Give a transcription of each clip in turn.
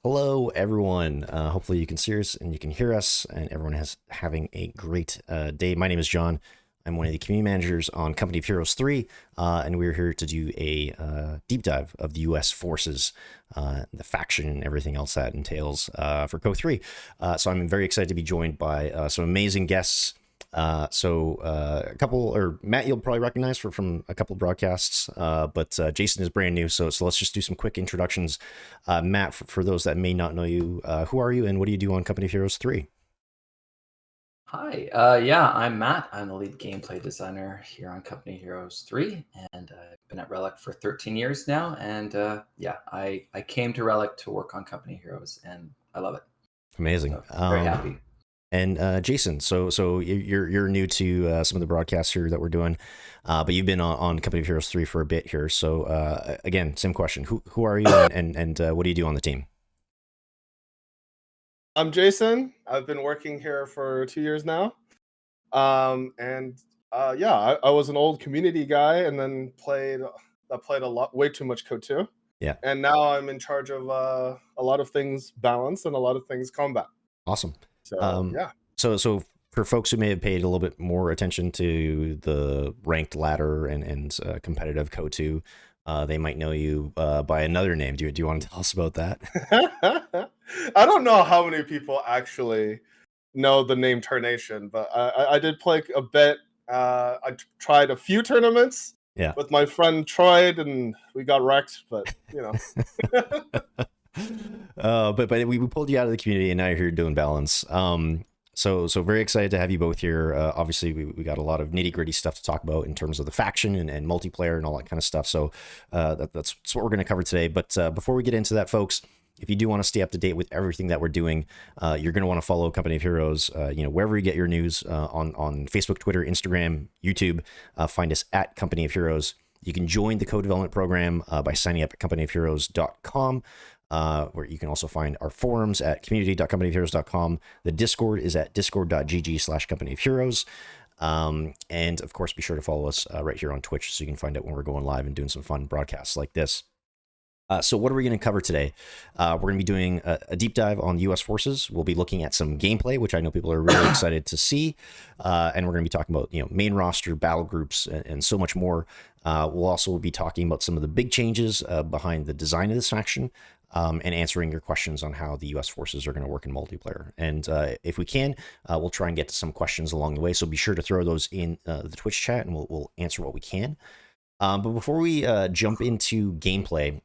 Hello, everyone. Hopefully, you can see us and you can hear us, and everyone is having a great day. My name is John. I'm one of the community managers on Company of Heroes 3, and we're here to do a deep dive of the U.S. forces, the faction, and everything else that entails for Co 3. So I'm very excited to be joined by some amazing guests. A couple, or Matt, you'll probably recognize from a couple of broadcasts, but Jason is brand new. So let's just do some quick introductions. Matt, for those that may not know you, who are you and what do you do on Company of Heroes 3? Hi, I'm Matt. I'm the lead gameplay designer here on Company Heroes 3, and I've been at Relic for 13 years now. And I came to Relic to work on Company Heroes, and I love it. Amazing. So I'm very happy. And Jason, so you're new to some of the broadcasts here that we're doing, but you've been on Company of Heroes 3 for a bit here. So again, same question: who are you, and what do you do on the team? I'm Jason. I've been working here for 2 years now. I was an old community guy and then played a lot, way too much Code 2. Yeah. And now I'm in charge of a lot of things balance and a lot of things combat. Awesome. So, yeah. So for folks who may have paid a little bit more attention to the ranked ladder and competitive Code 2, they might know you by another name. Do you want to tell us about that? I don't know how many people actually know the name Turnation, but I did play a bit. I tried a few tournaments with my friend Troy, and we got wrecked, but you know. But we pulled you out of the community, and now you're here doing balance. So very excited to have you both here. Obviously, we got a lot of nitty gritty stuff to talk about in terms of the faction and multiplayer and all that kind of stuff. So that's what we're going to cover today. But before we get into that, folks, if you do want to stay up to date with everything that we're doing, you're going to want to follow Company of Heroes, wherever you get your news, on Facebook, Twitter, Instagram, YouTube. Find us at Company of Heroes. You can join the co-development program by signing up at companyofheroes.com. Where you can also find our forums at community.companyofheroes.com. The Discord is at discord.gg/companyofheroes. And of course, be sure to follow us right here on Twitch so you can find out when we're going live and doing some fun broadcasts like this. So what are we going to cover today? We're going to be doing a deep dive on the U.S. forces. We'll be looking at some gameplay, which I know people are really excited to see. And we're going to be talking about main roster, battle groups, and so much more. We'll also be talking about some of the big changes behind the design of this faction. And answering your questions on how the U.S. forces are going to work in multiplayer. And if we can, we'll try and get to some questions along the way. So be sure to throw those in the Twitch chat, and we'll answer what we can. But before we jump into gameplay,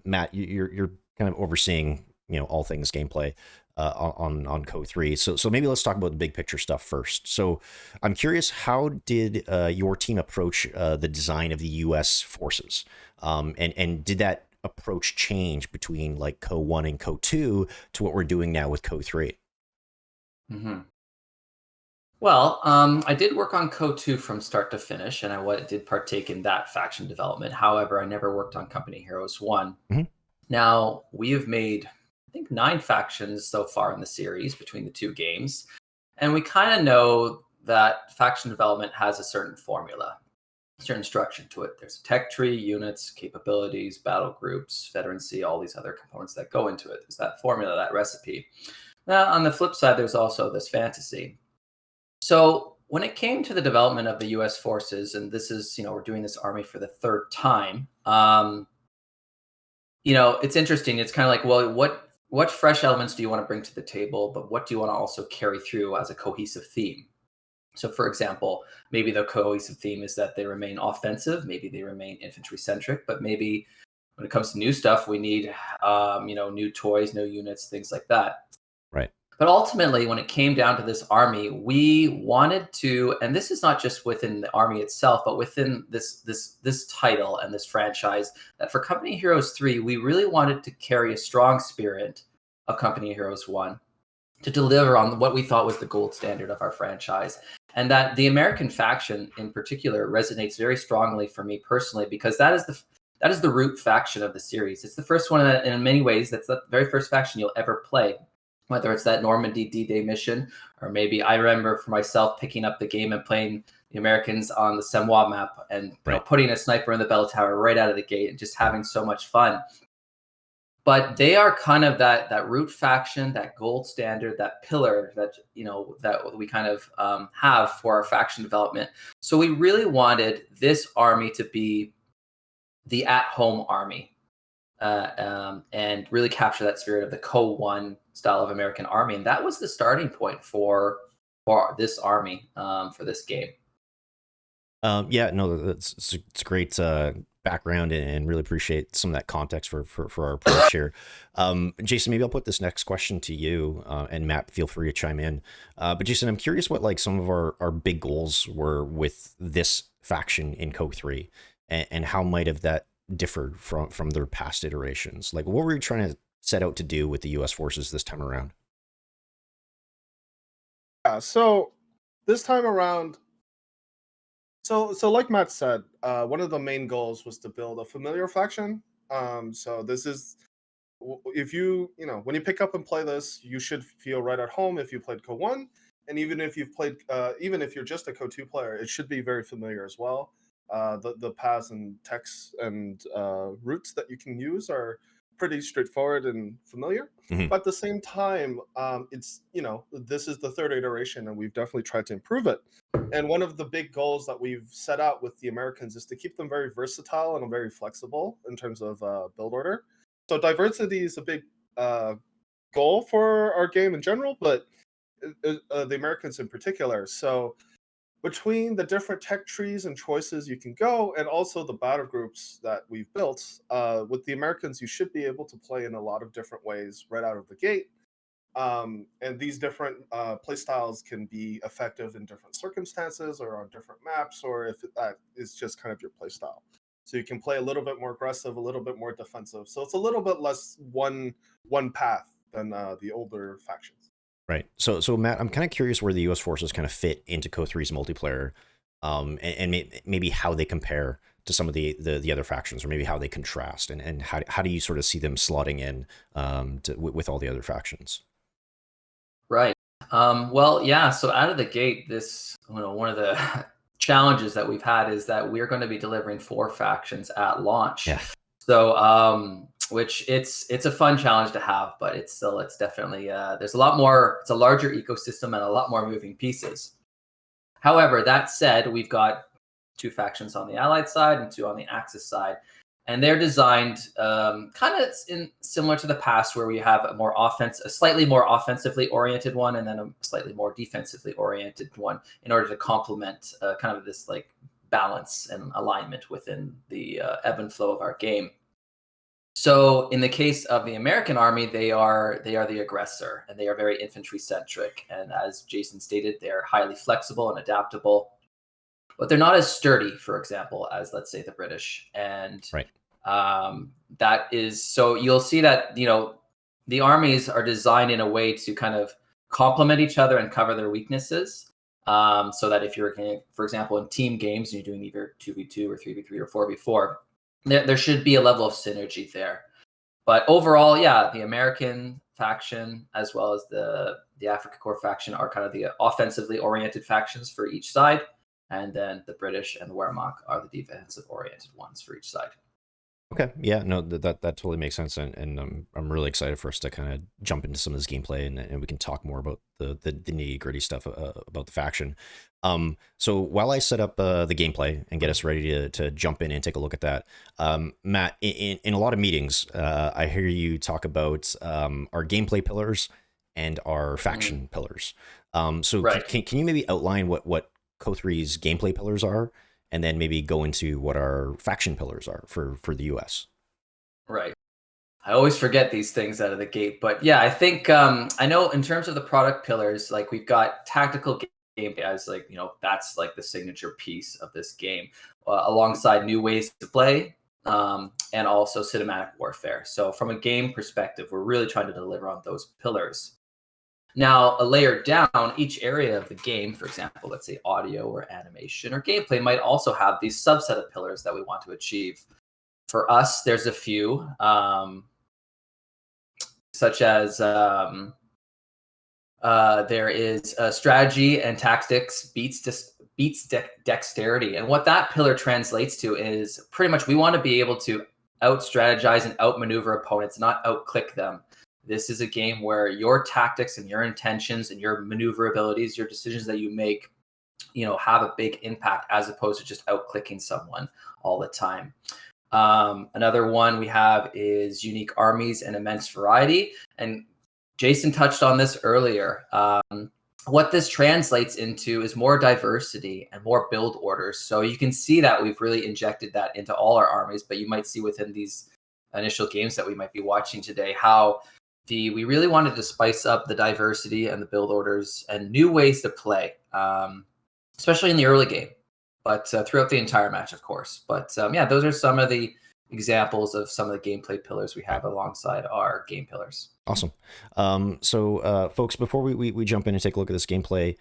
Matt, you're kind of overseeing all things gameplay on Code 3. So maybe let's talk about the big picture stuff first. So I'm curious, how did your team approach the design of the U.S. forces, and did that approach change between like Code 1 and Code 2 to what we're doing now with Code 3? Mm-hmm. Well, I did work on Code 2 from start to finish, and I did partake in that faction development. However, I never worked on Company Heroes 1. Mm-hmm. Now, we have made, I think, 9 factions so far in the series between the 2 games. And we kind of know that faction development has a certain formula, a certain structure to it. There's a tech tree, units, capabilities, battle groups, veterancy, all these other components that go into it. There's that formula, that recipe. Now, on the flip side, there's also this fantasy. So when it came to the development of the U.S. forces, and this is, we're doing this army for the 3rd time, it's interesting. It's kind of like, well, what fresh elements do you want to bring to the table, but what do you want to also carry through as a cohesive theme? So, for example, maybe the cohesive theme is that they remain offensive, maybe they remain infantry-centric, but maybe when it comes to new stuff, we need, new toys, new units, things like that. Right. But ultimately, when it came down to this army, we wanted to, and this is not just within the army itself, but within this title and this franchise, that for Company Heroes 3, we really wanted to carry a strong spirit of Company Heroes 1 to deliver on what we thought was the gold standard of our franchise. And that the American faction in particular resonates very strongly for me personally, because that is the root faction of the series. It's the first one that, in many ways, that's the very first faction you'll ever play. Whether it's that Normandy D-Day mission, or maybe I remember for myself picking up the game and playing the Americans on the Semois map and putting a sniper in the bell tower right out of the gate and just having so much fun. but they are kind of that root faction, that gold standard, that pillar that that we kind of have for our faction development. So we really wanted this army to be the at-home army, and really capture that spirit of the Co-1 style of American army, and that was the starting point for this army, for this game. Yeah, no, it's great background, and really appreciate some of that context for our approach here. Jason, maybe I'll put this next question to you, and Matt, feel free to chime in. But Jason, I'm curious what like some of our big goals were with this faction in Co3, and how might have that differed from their past iterations. Like, what were you trying to set out to do with the U.S. forces this time around? Yeah, so this time around, so like Matt said, one of the main goals was to build a familiar faction. So this is, if when you pick up and play this, you should feel right at home if you played Co1, and even if you've played, even if you're just a Co2 player, it should be very familiar as well. The paths and texts and routes that you can use are pretty straightforward and familiar. Mm-hmm. But at the same time, it's this is the third iteration, and we've definitely tried to improve it. And one of the big goals that we've set out with the Americans is to keep them very versatile and very flexible in terms of build order. So diversity is a big goal for our game in general, but the Americans in particular. So between the different tech trees and choices you can go, and also the battle groups that we've built, with the Americans, you should be able to play in a lot of different ways right out of the gate. And these different play styles can be effective in different circumstances or on different maps, or if that is just kind of your play style. So you can play a little bit more aggressive, a little bit more defensive. So it's a little bit less one path than the older factions. Right. So Matt, I'm kind of curious where the U.S. forces kind of fit into Co3's multiplayer, and maybe how they compare to some of the other factions, or maybe how they contrast, and how do you sort of see them slotting in with all the other factions? Right. Well, yeah. So out of the gate, this one of the challenges that we've had is that we're going to be delivering 4 factions at launch. Yeah. So which it's a fun challenge to have, but it's definitely there's a lot more. It's a larger ecosystem and a lot more moving pieces. However, that said, we've got 2 factions on the Allied side and 2 on the Axis side, and they're designed kind of similar to the past, where we have a slightly more offensively oriented one, and then a slightly more defensively oriented one, in order to complement kind of this like balance and alignment within the ebb and flow of our game. So in the case of the American army, they are the aggressor, and they are very infantry centric. And as Jason stated, they're highly flexible and adaptable, but they're not as sturdy, for example, as, let's say, the British. And right. That is, so you'll see that, the armies are designed in a way to kind of complement each other and cover their weaknesses. So that if you're, for example, in team games, and you're doing either 2v2 or 3v3 or 4v4, there should be a level of synergy there. But overall, yeah, the American faction as well as the Africa Corps faction are kind of the offensively oriented factions for each side. And then the British and the Wehrmacht are the defensive oriented ones for each side. Okay, yeah, no, that totally makes sense, and I'm really excited for us to kind of jump into some of this gameplay, and we can talk more about the nitty gritty stuff about the faction. So while I set up the gameplay and get us ready to jump in and take a look at that, Matt, in a lot of meetings, I hear you talk about our gameplay pillars and our faction pillars. So right. Can you maybe outline what Co3's gameplay pillars are, and then maybe go into what our faction pillars are for the US? Right. I always forget these things out of the gate, but yeah, I think I know in terms of the product pillars, like we've got tactical game as like, that's like the signature piece of this game, alongside new ways to play, and also cinematic warfare. So from a game perspective, we're really trying to deliver on those pillars. Now, a layer down, each area of the game, for example, let's say audio or animation or gameplay, might also have these subset of pillars that we want to achieve. For us, there's a few, such as there is strategy and tactics beats dexterity. And what that pillar translates to is pretty much we want to be able to out-strategize and out-maneuver opponents, not out-click them. This is a game where your tactics and your intentions and your maneuverabilities, your decisions that you make, have a big impact as opposed to just out-clicking someone all the time. Another one we have is unique armies and immense variety. And Jason touched on this earlier. What this translates into is more diversity and more build orders. So you can see that we've really injected that into all our armies, but you might see within these initial games that we might be watching today how we really wanted to spice up the diversity and the build orders and new ways to play, especially in the early game, but throughout the entire match, of course. But those are some of the examples of some of the gameplay pillars we have alongside our game pillars. Awesome. So folks, before we jump in and take a look at this gameplay,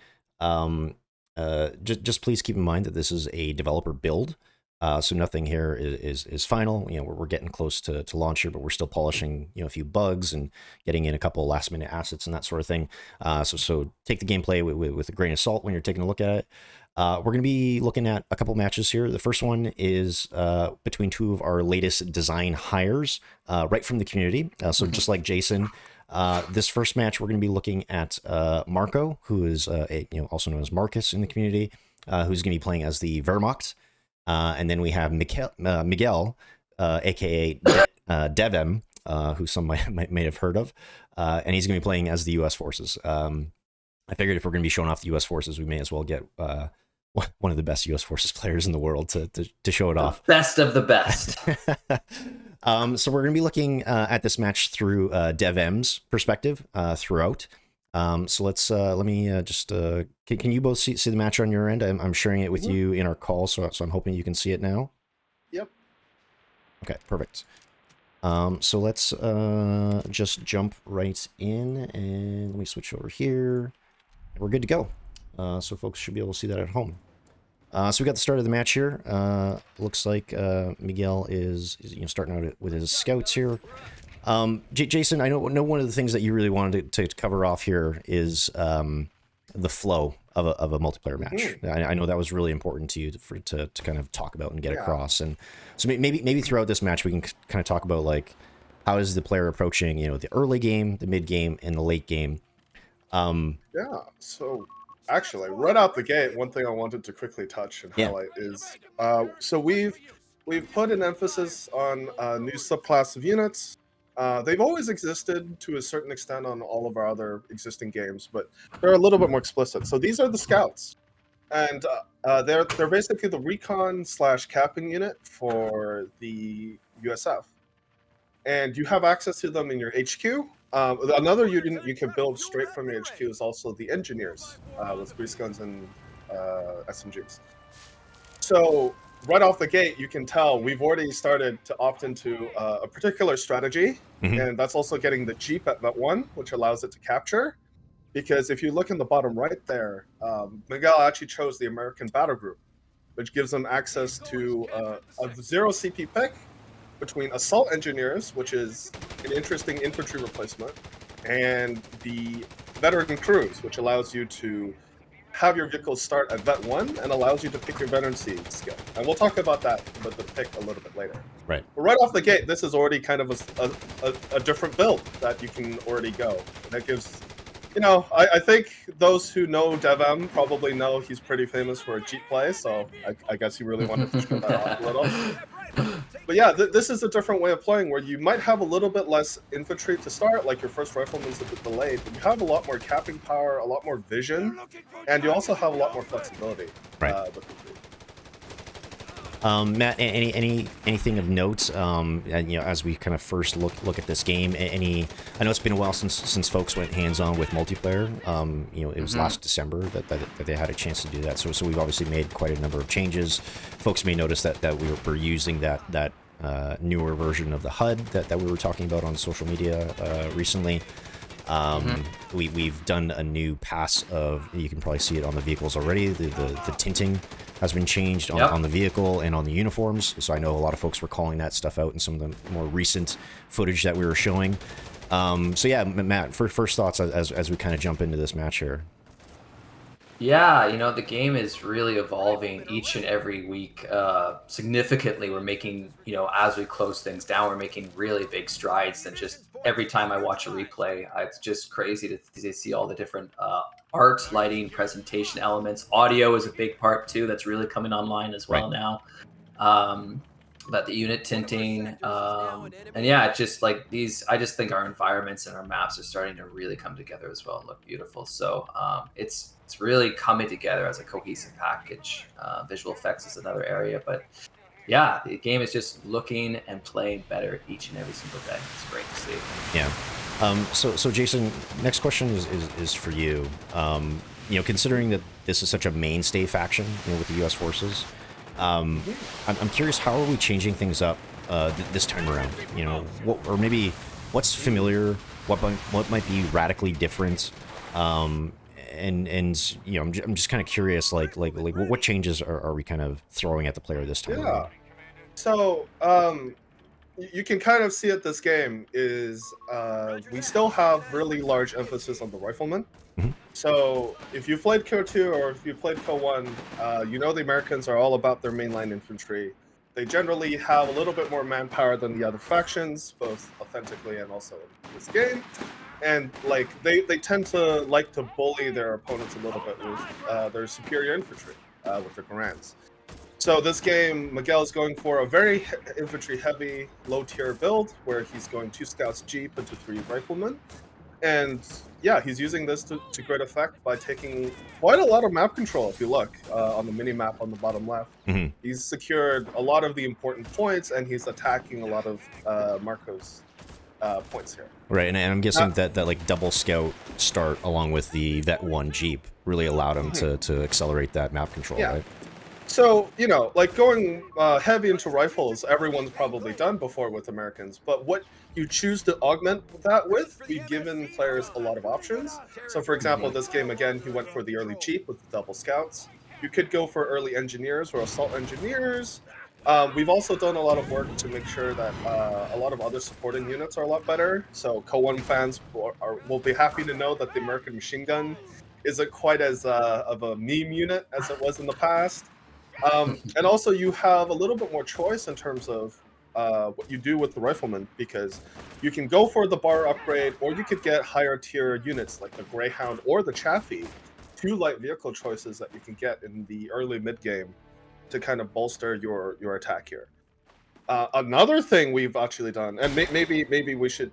just please keep in mind that this is a developer build. So nothing here is final. We're getting close to launch here, but we're still polishing, a few bugs and getting in a couple last minute assets and that sort of thing. So take the gameplay with a grain of salt when you're taking a look at it. We're going to be looking at a couple matches here. The first one is between two of our latest design hires right from the community. So just like Jason, this first match, we're going to be looking at Marco, who is also known as Marcus in the community, who's going to be playing as the Wehrmacht. And then we have Miguel, aka DevM, who some may have heard of, and he's going to be playing as the U.S. forces. I figured if we're going to be showing off the U.S. forces, we may as well get one of the best U.S. forces players in the world to show it off. Best of the best. So we're going to be looking at this match through DevM's perspective throughout. So let me just can you both see the match on your end? I'm sharing it with you in our call, so I'm hoping you can see it now. Yep. Okay, perfect. So let's just jump right in, and let me switch over here. We're good to go. So folks should be able to see that at home. So we got the start of the match here. Looks like Miguel is starting out with his scouts here. Jason, I know one of the things that you really wanted to cover off here is the flow of a multiplayer match. I know that was really important to you to kind of talk about and get across. And so maybe throughout this match we can kind of talk about like how is the player approaching the early game, the mid game, and the late game. So actually, right out the gate, one thing I wanted to quickly touch and highlight is so we've put an emphasis on a new subclass of units. They've always existed to a certain extent on all of our other existing games, but they're a little bit more explicit. So these are the scouts, and they're basically the recon/capping unit for the USF, and you have access to them in your HQ. Another unit you can build straight from your HQ is also the engineers with grease guns and SMGs. So right off the gate, you can tell we've already started to opt into a particular strategy, and that's also getting the Jeep at that one, which allows it to capture. Because if you look in the bottom right there, Miguel actually chose the American Battlegroup, which gives them access to a 0 CP pick between assault engineers, which is an interesting infantry replacement, and the veteran crews, which allows you to have your vehicles start at Vet 1 and allows you to pick your veterancy skill. And we'll talk about that with the pick a little bit later. Right. But right off the gate, this is already kind of a different build that you can already go. And that gives, I think those who know DevM probably know he's pretty famous for a Jeep play, so I guess he really wanted to show that off a little. But yeah, this is a different way of playing where you might have a little bit less infantry to start, like your first rifleman's a bit delayed, but you have a lot more capping power, a lot more vision, and you also have a lot more flexibility. Right. Matt, anything of note? As we kind of first look at this game, I know it's been a while since folks went hands-on with multiplayer. It was last December that they had a chance to do that. So we've obviously made quite a number of changes. Folks may notice that we're using that newer version of the HUD that we were talking about on social media recently. We've done a new pass of, you can probably see it on the vehicles already, the tinting has been changed on the vehicle and on the uniforms, so I know a lot of folks were calling that stuff out in some of the more recent footage that we were showing. So yeah, Matt, first thoughts as we kind of jump into this match here. Yeah, the game is really evolving each and every week significantly. We're making, as we close things down, we're making really big strides. And just every time I watch a replay, it's just crazy to see all the different art, lighting, presentation elements. Audio is a big part too. That's really coming online as well now. But the unit tinting, and yeah, it's just like these. I just think our environments and our maps are starting to really come together as well and look beautiful. So it's really coming together as a cohesive package. Visual effects is another area, but yeah, the game is just looking and playing better each and every single day. It's great to see. Yeah. So Jason, next question is for you. Considering that this is such a mainstay faction, with the U.S. forces, I'm curious, how are we changing things up this time around? Or maybe what's familiar, what might be radically different, and I'm just kind of curious, like what changes are we kind of throwing at the player this time around? So you can kind of see it. This game is we still have really large emphasis on the rifleman. So if you played KO2 or if you played KO1, the Americans are all about their mainline infantry. They generally have a little bit more manpower than the other factions, both authentically and also in this game. And they tend to like to bully their opponents a little bit with their superior infantry, with their Garands. So this game, Miguel is going for a very infantry-heavy, low-tier build, where he's going 2 scouts jeep into 3 riflemen. And yeah, he's using this to great effect by taking quite a lot of map control. If you look on the mini-map on the bottom left, he's secured a lot of the important points, and he's attacking a lot of Marco's points here. Right, and I'm guessing that like double scout start along with the Vet 1 Jeep really allowed him to accelerate that map control, right? So, going heavy into rifles, everyone's probably done before with Americans, but what you choose to augment that with, we've given players a lot of options. So, for example, this game, again, he went for the early Jeep with the double scouts. You could go for early engineers or assault engineers. We've also done a lot of work to make sure that a lot of other supporting units are a lot better. So, KO1 fans will be happy to know that the American machine gun isn't quite as of a meme unit as it was in the past. And also you have a little bit more choice in terms of what you do with the rifleman, because you can go for the bar upgrade, or you could get higher tier units like the Greyhound or the Chaffee, 2 light vehicle choices that you can get in the early mid game to kind of bolster your attack here. Another thing we've actually done, and maybe we should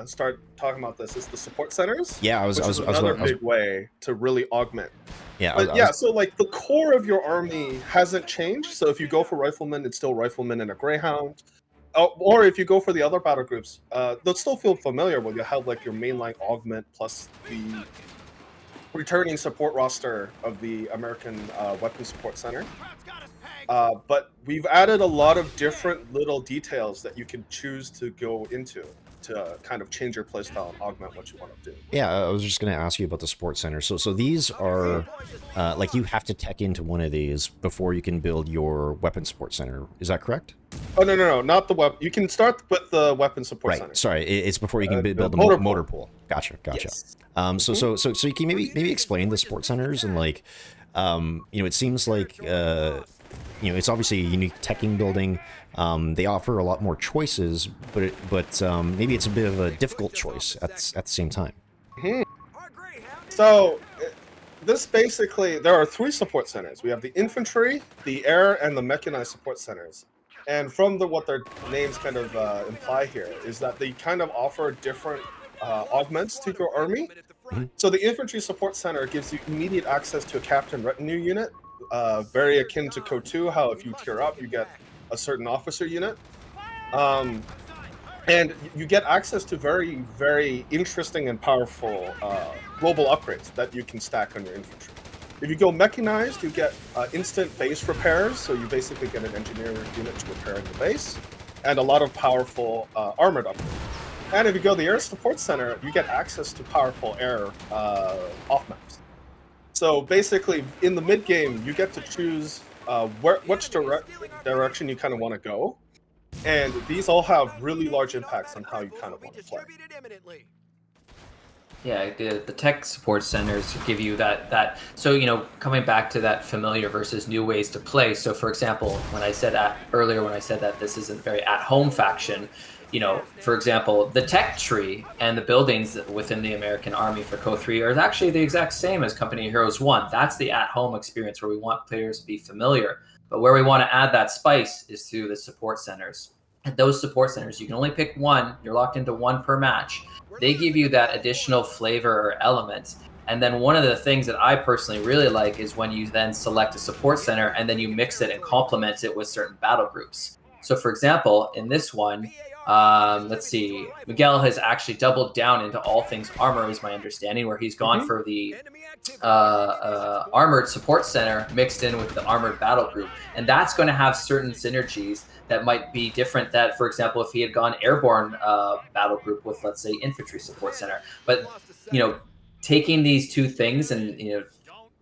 start talking about this, is the support centers. Yeah, another big way to really augment. Yeah, but so like the core of your army hasn't changed. So if you go for riflemen, it's still riflemen and a Greyhound. Or if you go for the other battle groups, they'll still feel familiar when you have like your mainline augment plus the returning support roster of the American Weapon Support Center. But we've added a lot of different little details that you can choose to go into to kind of change your playstyle and augment what you want to do. Yeah, I was just going to ask you about the sports center. So these are like you have to tech into one of these before you can build your weapon support center. Is that correct? Oh no, not the weapon. You can start with the weapon support center. Sorry, it's before you can build the motor pool. Gotcha. Yes. So you can maybe explain the sports centers and like, it seems like it's obviously a unique teching building. They offer a lot more choices, but maybe it's a bit of a difficult choice at the same time. So this basically, there are 3 support centers. We have the infantry, the air, and the mechanized support centers. And from what their names kind of imply here is that they kind of offer different augments to your army. So the infantry support center gives you immediate access to a captain retinue unit, very akin to KO2, how if you tier up, you get a certain officer unit. And you get access to very, very interesting and powerful global upgrades that you can stack on your infantry. If you go mechanized, you get instant base repairs, so you basically get an engineer unit to repair the base, and a lot of powerful armored upgrades. And if you go the air support center, you get access to powerful air off maps. So basically, in the mid game, you get to choose which direction you kind of want to go, and these all have really large impacts on how you kind of want to play. Yeah, the tech support centers give you that. So coming back to that familiar versus new ways to play. So for example, when I said earlier, when I said that this isn't very at-home faction, for example, the tech tree and the buildings within the American Army for Co3 are actually the exact same as Company of Heroes 1. That's the at-home experience where we want players to be familiar. But where we want to add that spice is through the support centers. At those support centers, you can only pick one. You're locked into one per match. They give you that additional flavor or element. And then one of the things that I personally really like is when you then select a support center and then you mix it and complement it with certain battle groups. So for example, in this one, let's see, Miguel has actually doubled down into all things armor, is my understanding, where he's gone for the armored support center mixed in with the armored battle group. And that's going to have certain synergies that might be different. That, for example, if he had gone airborne battle group with, let's say, infantry support center. But, taking these two things and,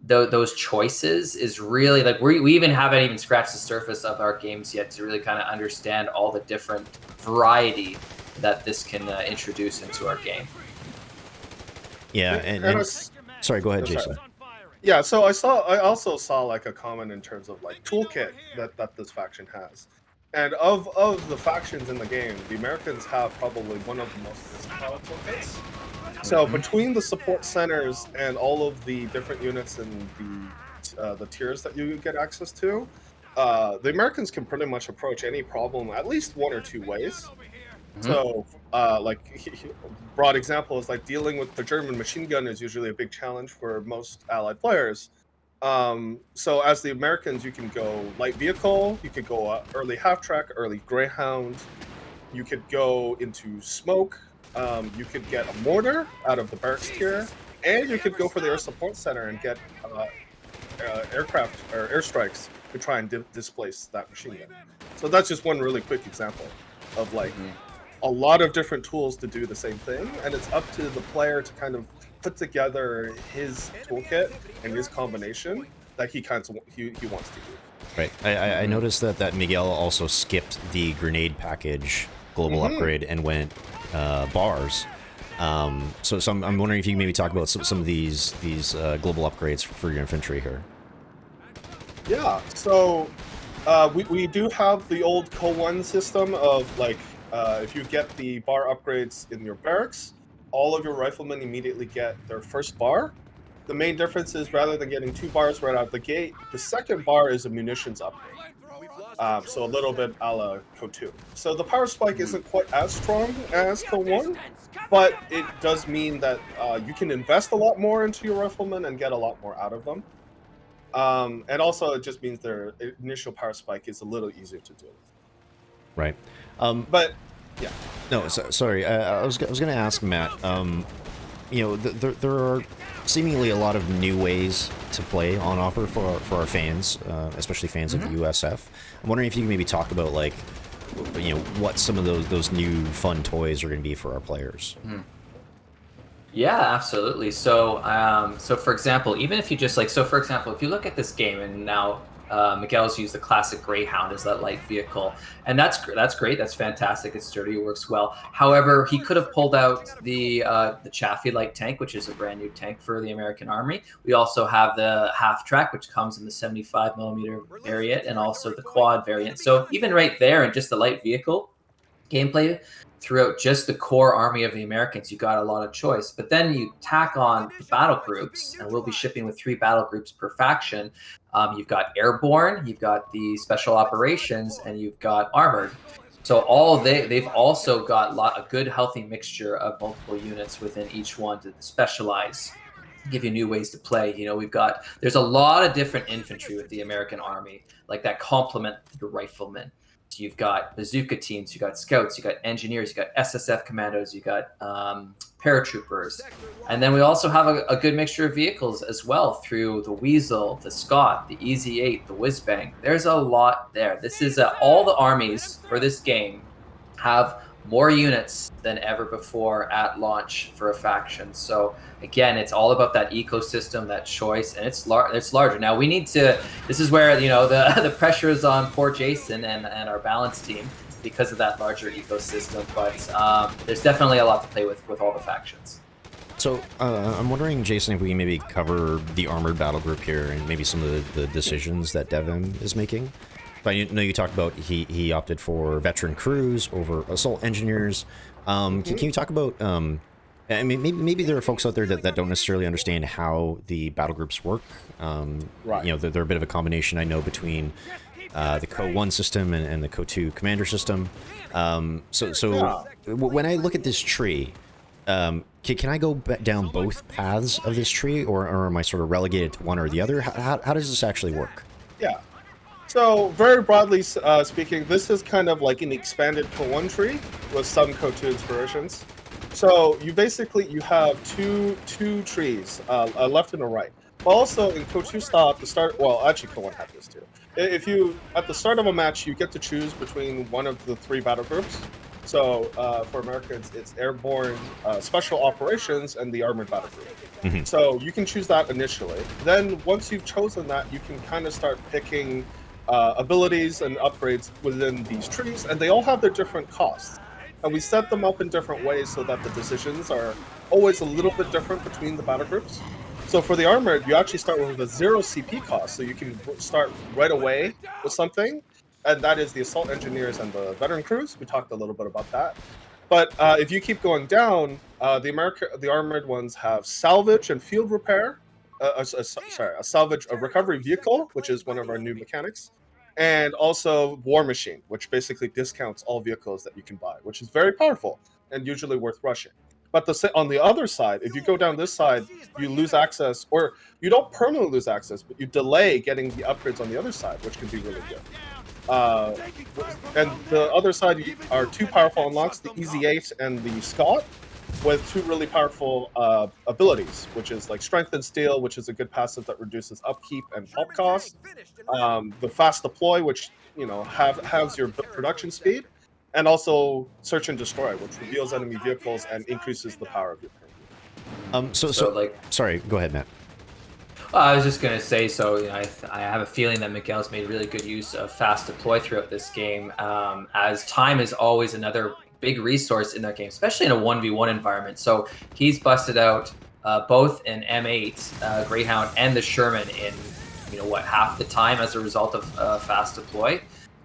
those choices is really like we even haven't even scratched the surface of our games yet to really kind of understand all the different variety that this can introduce into our game. Yeah, and sorry, go ahead, Jason. Yeah, so I also saw like a comment in terms of like toolkit that this faction has. And of the factions in the game, the Americans have probably one of the most versatile toolkits. So between the support centers and all of the different units and the tiers that you get access to, the Americans can pretty much approach any problem at least one or two ways. So, like, broad example is like dealing with the German machine gun is usually a big challenge for most allied players. So as the Americans, you can go light vehicle, you could go early half-track, early Greyhound, you could go into smoke, you could get a mortar out of the barracks tier, and you could go for the air support center and get aircraft or airstrikes to try and displace that machine gun. So that's just one really quick example of like a lot of different tools to do the same thing, and it's up to the player to kind of put together his toolkit and his combination that he wants to do. Right. I noticed that Miguel also skipped the grenade package global upgrade and went bars. So I'm wondering if you can maybe talk about some of these global upgrades for your infantry here. Yeah. So we do have the old Co-1 system of like if you get the bar upgrades in your barracks, all of your riflemen immediately get their first bar. The main difference is rather than getting 2 bars right out of the gate, the second bar is a munitions upgrade. So a little bit a la Co2. So the power spike isn't quite as strong as Co1, but it does mean that you can invest a lot more into your riflemen and get a lot more out of them. And also it just means their initial power spike is a little easier to deal with. Right. But yeah. No, sorry. I was going to ask Matt. There are seemingly a lot of new ways to play on offer for our fans, especially fans of the USF. I'm wondering if you can maybe talk about like, what some of those new fun toys are going to be for our players. Yeah, absolutely. So, for example, even if you just for example, if you look at this game and now. Miguel's used the classic Greyhound as that light vehicle, and that's great. That's fantastic. It's sturdy. It works well. However, he could have pulled out the Chaffee light tank, which is a brand new tank for the American Army. We also have the half track, which comes in the 75mm variant, and also the quad variant. So even right there, in just the light vehicle gameplay, throughout just the core army of the Americans, you got a lot of choice. But then you tack on the battle groups, and we'll be shipping with 3 battle groups per faction. You've got airborne, you've got the special operations, and you've got armored. So they've also got a good healthy mixture of multiple units within each one to specialize, give you new ways to play. There's a lot of different infantry with the American Army, like that complement your riflemen. So you've got bazooka teams, you got scouts, you got engineers, you got SSF commandos, you got paratroopers. And then we also have a good mixture of vehicles as well through the Weasel, the Scott, the Easy 8, the Whiz Bang. There's a lot there. This is all the armies for this game have more units than ever before at launch for a faction. So again, it's all about that ecosystem, that choice, and it's larger. Now we need to. This is where the pressure is on poor Jason and our balance team because of that larger ecosystem. But there's definitely a lot to play with all the factions. So I'm wondering, Jason, if we can maybe cover the armored battle group here and maybe some of the decisions that DevM is making. But I know you talked about he opted for veteran crews over assault engineers. Can you talk about? I mean, maybe there are folks out there that don't necessarily understand how the battle groups work. Right. You know, they're a bit of a combination, I know, between the Co-1 system and the Co-2 commander system. So when I look at this tree, can I go down both paths of this tree, or am I sort of relegated to one or the other? How does this actually work? Yeah. So very broadly speaking, this is kind of like an expanded Co-1 tree with some Co-2 inspirations. So you have two trees, a left and a right. But also in Co-2 style at the start, well, actually Co-1 had this too. If you, at the start of a match, you get to choose between one of the three battle groups. So for Americans, it's Airborne, Special Operations, and the Armored Battle Group. Mm-hmm. So you can choose that initially. Then once you've chosen that, you can kind of start picking abilities and upgrades within these trees, and they all have their different costs. And we set them up in different ways so that the decisions are always a little bit different between the battle groups. So for the Armored, you actually start with a 0 CP cost, so you can start right away with something. And that is the assault engineers and the veteran crews. We talked a little bit about that. But if you keep going down, the armored ones have salvage and field repair. A recovery vehicle, which is one of our new mechanics, and also war machine, which basically discounts all vehicles that you can buy, which is very powerful and usually worth rushing. But on the other side, if you go down this side, you lose access, or you don't permanently lose access, but you delay getting the upgrades on the other side, which can be really good. And the other side are two powerful unlocks, the Easy 8 and the Scott, with two really powerful abilities, which is like Strength and Steel, which is a good passive that reduces upkeep and pop cost. The Fast Deploy, which halves your production speed, and also Search and Destroy, which reveals enemy vehicles and increases the power of your current vehicle. So sorry, go ahead, Matt. I was just going to say, I have a feeling that Miguel's made really good use of Fast Deploy throughout this game, as time is always another big resource in that game, especially in a 1v1 environment. So he's busted out both an M8 Greyhound and the Sherman in, half the time as a result of Fast Deploy.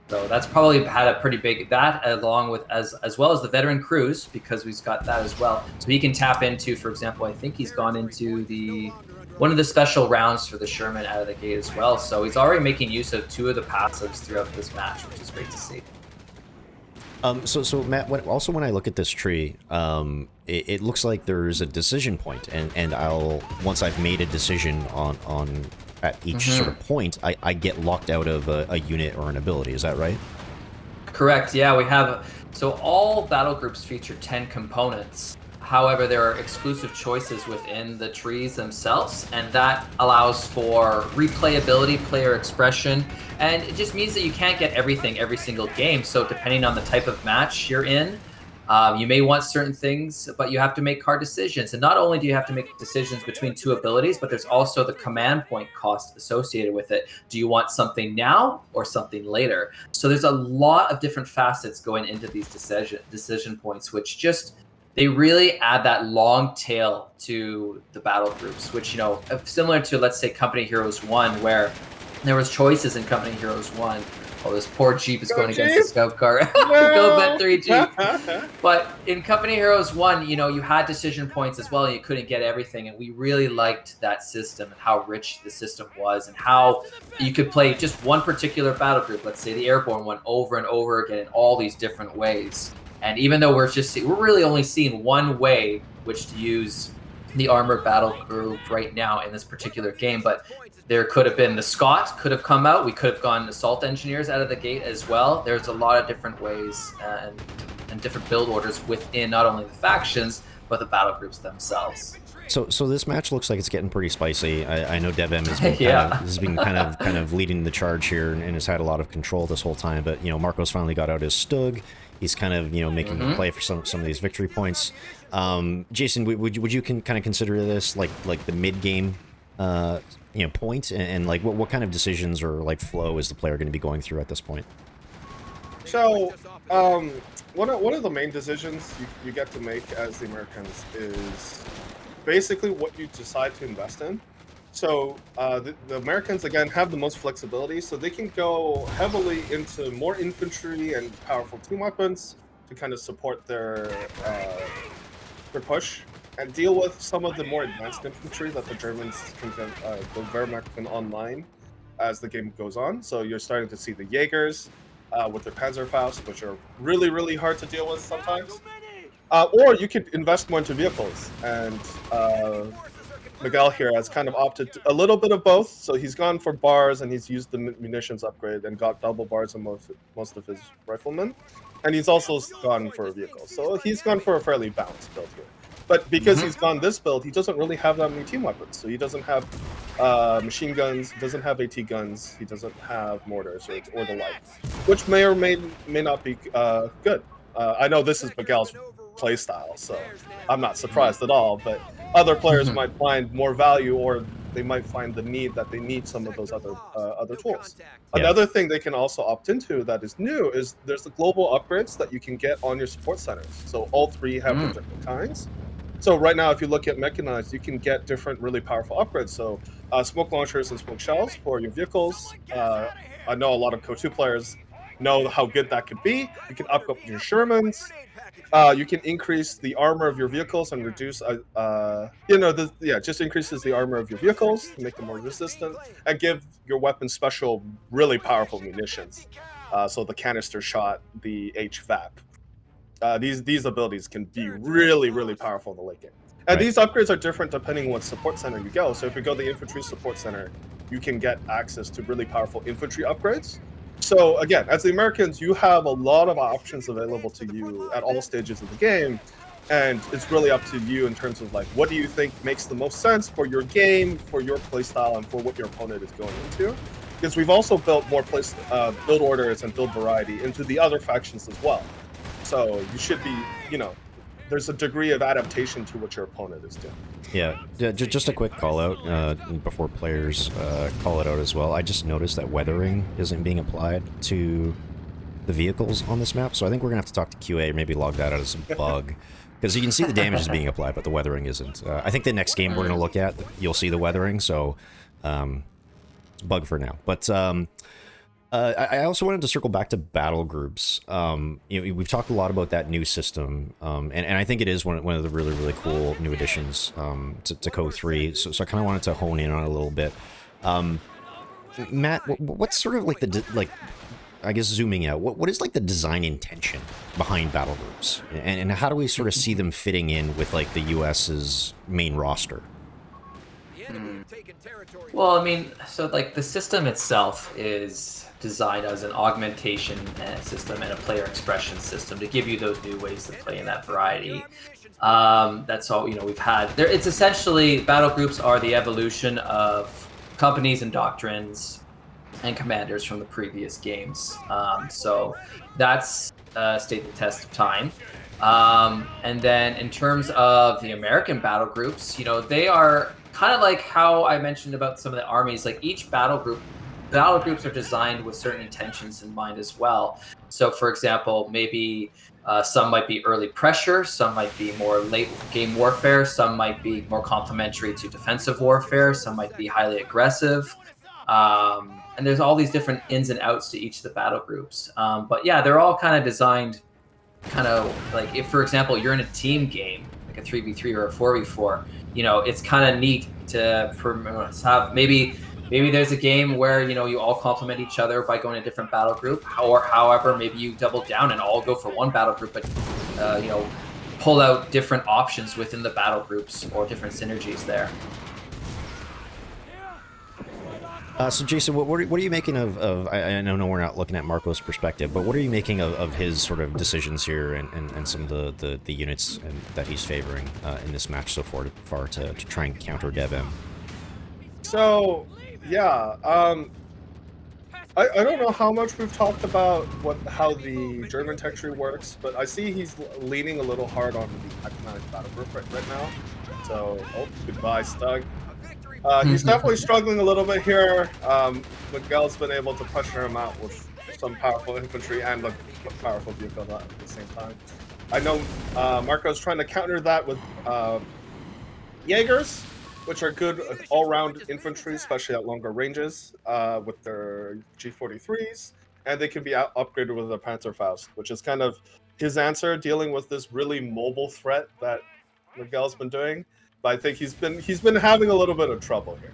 So that's probably had a pretty big, that along with as well as the veteran crews, because we've got that as well. So he can tap into, for example, I think he's gone into one of the special rounds for the Sherman out of the gate as well. So he's already making use of two of the passives throughout this match, which is great to see. So Matt, when I look at this tree, it looks like there's a decision point, and once I've made a decision on at each sort of point, I get locked out of a unit or an ability. Is that right? Correct. Yeah, we have. So all battle groups feature 10 components. However, there are exclusive choices within the trees themselves, and that allows for replayability, player expression, and it just means that you can't get everything every single game. So depending on the type of match you're in, you may want certain things, but you have to make hard decisions. And not only do you have to make decisions between two abilities, but there's also the command point cost associated with it. Do you want something now or something later? So there's a lot of different facets going into these decision points, which they really add that long tail to the battle groups, which, similar to, let's say, Company Heroes 1, where there was choices in Company Heroes 1. Oh, this poor Jeep is going against the scout car. Go Bet 3 Jeep. But in Company Heroes 1, you had decision points as well, and you couldn't get everything. And we really liked that system and how rich the system was, and how you could play just one particular battle group, let's say the Airborne one, over and over again in all these different ways. And even though we're really only seeing one way which to use the armored battle group right now in this particular game, but there could have been the Scott could have come out. We could have gone assault engineers out of the gate as well. There's a lot of different ways and different build orders within not only the factions, but the battle groups themselves. So this match looks like it's getting pretty spicy. I know DevM has been kind of leading the charge here and has had a lot of control this whole time. But Marco's finally got out his Stug. He's kind of making a play for some of these victory points. Jason, would you kind of consider this like the mid game point, and like what kind of decisions or like flow is the player going to be going through at this point? So one of the main decisions you get to make as the Americans is basically what you decide to invest in. So the Americans, again, have the most flexibility, so they can go heavily into more infantry and powerful team weapons to kind of support their push, and deal with some of the more advanced infantry that the Germans can get, the Wehrmacht can online as the game goes on. So you're starting to see the Jaegers with their Panzerfaust, which are really, really hard to deal with sometimes. Or you could invest more into vehicles, and Miguel here has kind of opted a little bit of both. So he's gone for bars, and he's used the munitions upgrade and got double bars on most of his riflemen. And he's also gone for a vehicle. So he's gone for a fairly balanced build here. But because he's gone this build, he doesn't really have that many team weapons. So he doesn't have machine guns, he doesn't have AT guns, he doesn't have mortars or the like, which may or may not be good. I know this is Miguel's playstyle, so I'm not surprised at all, but other players might find more value, or they might find the need that they need some of those other tools. Yeah. Another thing they can also opt into that is new is there's the global upgrades that you can get on your support centers. So all three have different kinds. So right now, if you look at mechanized, you can get different really powerful upgrades. So smoke launchers and smoke shells for your vehicles. I know a lot of Co2 players know how good that could be. You can upgrade your Shermans. You can increase the armor of your vehicles and reduce, just increases the armor of your vehicles to make them more resistant, and give your weapons special, really powerful munitions. So the canister shot, the HVAP. These abilities can be really, really powerful in the late game. And these upgrades are different depending on what support center you go. So if you go the infantry support center, you can get access to really powerful infantry upgrades. So again, as the Americans, you have a lot of options available to you at all stages of the game. And it's really up to you in terms of like, what do you think makes the most sense for your game, for your playstyle, and for what your opponent is going into. Because we've also built more build orders and build variety into the other factions as well. So you should be, there's a degree of adaptation to what your opponent is doing. Yeah, just a quick call out before players call it out as well. I just noticed that weathering isn't being applied to the vehicles on this map, so I think we're going to have to talk to QA or maybe log that out as a bug. Because you can see the damage is being applied, but the weathering isn't. I think the next game we're going to look at, you'll see the weathering, so it's a bug for now. But I also wanted to circle back to Battlegroups. We've talked a lot about that new system, and I think it is one of the really, really cool new additions to Co3, so I kind of wanted to hone in on it a little bit. Matt, what's sort of like I guess zooming out, what is like the design intention behind Battlegroups, and how do we sort of see them fitting in with like the US's main roster? Well, I mean, so like the system itself is designed as an augmentation system and a player expression system to give you those new ways to play in that variety. That's all we've had there. It's essentially Battlegroups are the evolution of companies and doctrines and commanders from the previous games. So that's stayed the test of time. And then in terms of the American Battlegroups, they are kind of like how I mentioned about some of the armies. Like each Battlegroups are designed with certain intentions in mind as well. So for example, maybe some might be early pressure, some might be more late game warfare, some might be more complementary to defensive warfare, some might be highly aggressive. And there's all these different ins and outs to each of the Battlegroups. But yeah, they're all kind of designed kind of like if, for example, you're in a team game, like a 3v3 or a 4v4, it's kind of neat to have maybe there's a game where you all complement each other by going to a different battle group, or however maybe you double down and all go for one battle group, but pull out different options within the battle groups or different synergies there. So Jason, what are you making of I know we're not looking at Marco's perspective, but what are you making of his sort of decisions here and some of the units that he's favoring in this match so far to try and counter DevM? So yeah, I don't know how much we've talked about how the German tech tree works, but I see he's leaning a little hard on the mechanized battle group right now. So goodbye, Stug. He's definitely struggling a little bit here. Miguel's been able to pressure him out with some powerful infantry and a powerful vehicle at the same time. I know Marco's trying to counter that with Jaegers, which are good all-round infantry, especially at longer ranges, with their G43s, and they can be upgraded with a Panzerfaust, which is kind of his answer dealing with this really mobile threat that Miguel's been doing. But I think he's been having a little bit of trouble here.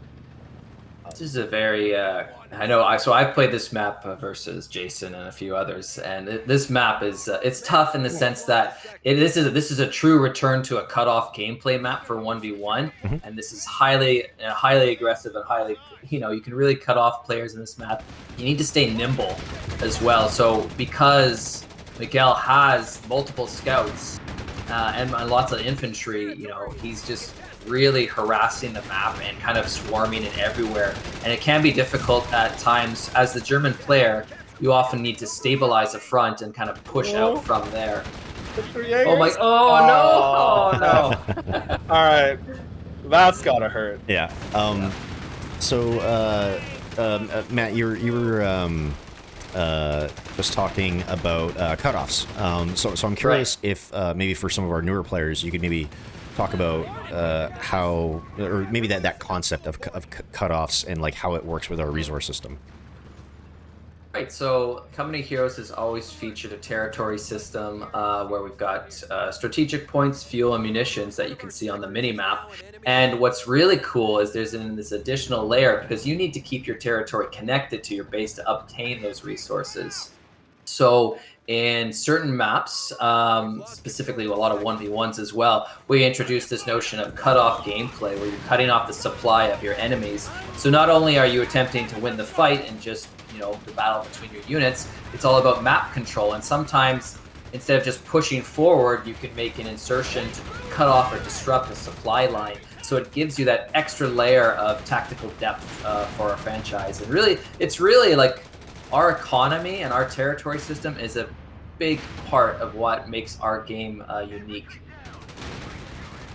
This is a very I've played this map versus Jason and a few others, and this map is it's tough in the sense that this is a true return to a cutoff gameplay map for 1v1, and this is highly aggressive and highly, you can really cut off players in this map. You need to stay nimble as well. So because Miguel has multiple scouts and lots of infantry, he's just really harassing the map and kind of swarming it everywhere. And it can be difficult at times. As the German player, you often need to stabilize the front and kind of push out from there. Oh my! Oh no! All right, that's gotta hurt. Yeah. So, Matt, you were just talking about cutoffs. So I'm curious if maybe for some of our newer players, you could maybe talk about how, or maybe that concept of cutoffs and like how it works with our resource system. Right, so Company Heroes has always featured a territory system where we've got strategic points, fuel, and munitions that you can see on the mini-map. And what's really cool is there's this additional layer because you need to keep your territory connected to your base to obtain those resources. So in certain maps, specifically a lot of 1v1s as well, we introduced this notion of cut-off gameplay where you're cutting off the supply of your enemies. So not only are you attempting to win the fight and just the battle between your units, it's all about map control. And sometimes instead of just pushing forward, you can make an insertion to cut off or disrupt a supply line. So it gives you that extra layer of tactical depth for our franchise. And really, it's really like our economy and our territory system is a big part of what makes our game unique.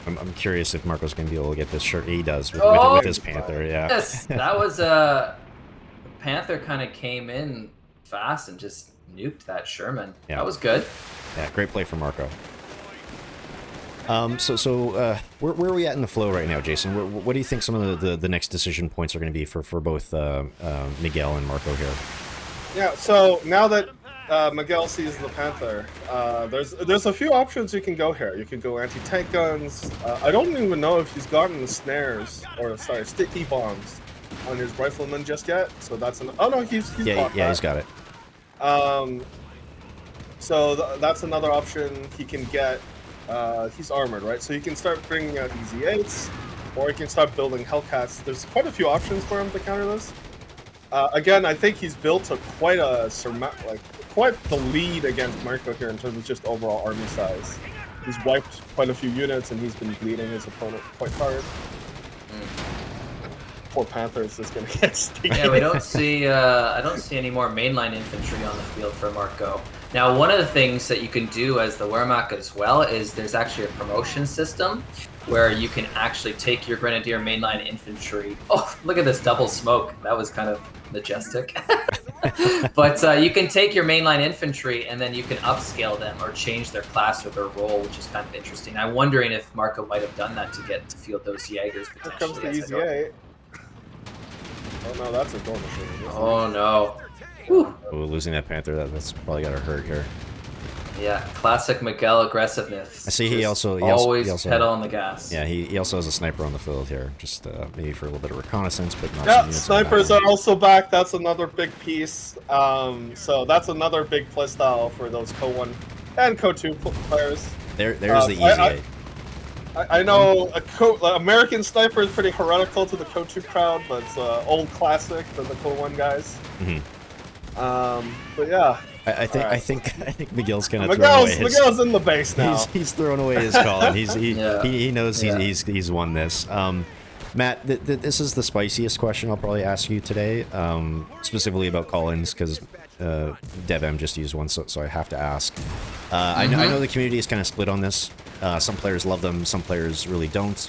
I'm curious if Marco's going to be able to get this shirt. He does with his Panther, yeah. Yes, that was Panther kind of came in fast and just nuked that Sherman. Yeah. That was good. Yeah, great play from Marco. So where are we at in the flow right now, Jason? What do you think some of the next decision points are going to be for both Miguel and Marco here? Yeah, so now that Miguel sees the Panther, there's a few options you can go here. You can go anti-tank guns. I don't even know if he's gotten the snares, or sorry, sticky bombs on his rifleman just yet. So that's oh no, he's he's got it. So that's another option he can get. He's armored, right? So you can start bringing out easy 8s, or you can start building Hellcats. There's quite a few options for him to counter this. Again, I think he's built a quite the lead against Marco here in terms of just overall army size. He's wiped quite a few units, and he's been bleeding his opponent quite hard. Poor Panther is just gonna get sticky. Yeah, we don't see. I don't see any more mainline infantry on the field for Marco. Now, one of the things that you can do as the Wehrmacht as well is there's actually a promotion system where you can actually take your Grenadier mainline infantry. Oh, look at this double smoke. That was kind of majestic. But you can take your mainline infantry and then you can upscale them or change their class or their role, which is kind of interesting. I'm wondering if Marco might have done that to get to field those Jaegers potentially. Here comes the easy 8. Oh no, that's a door machine. Oh no. Whew. Oh, losing that Panther, that's probably got to hurt here. Yeah, classic Miguel aggressiveness. I see he also pedal on the gas. Yeah, he also has a sniper on the field here, just maybe for a little bit of reconnaissance, but not. Yeah, snipers are also back. That's another big piece. So that's another big playstyle for those Co-1 and Co-2 players. There's the easy 8. I know American sniper is pretty heretical to the Co-2 crowd, but it's old classic for the Co-1 guys. But yeah. I think Miguel's kind of throwing away Miguel's in the base now. He's throwing away his call, and he knows he's won this. Matt, this is the spiciest question I'll probably ask you today, specifically about call-ins, because DevM just used one, so I have to ask. I know the community is kind of split on this. Some players love them, some players really don't.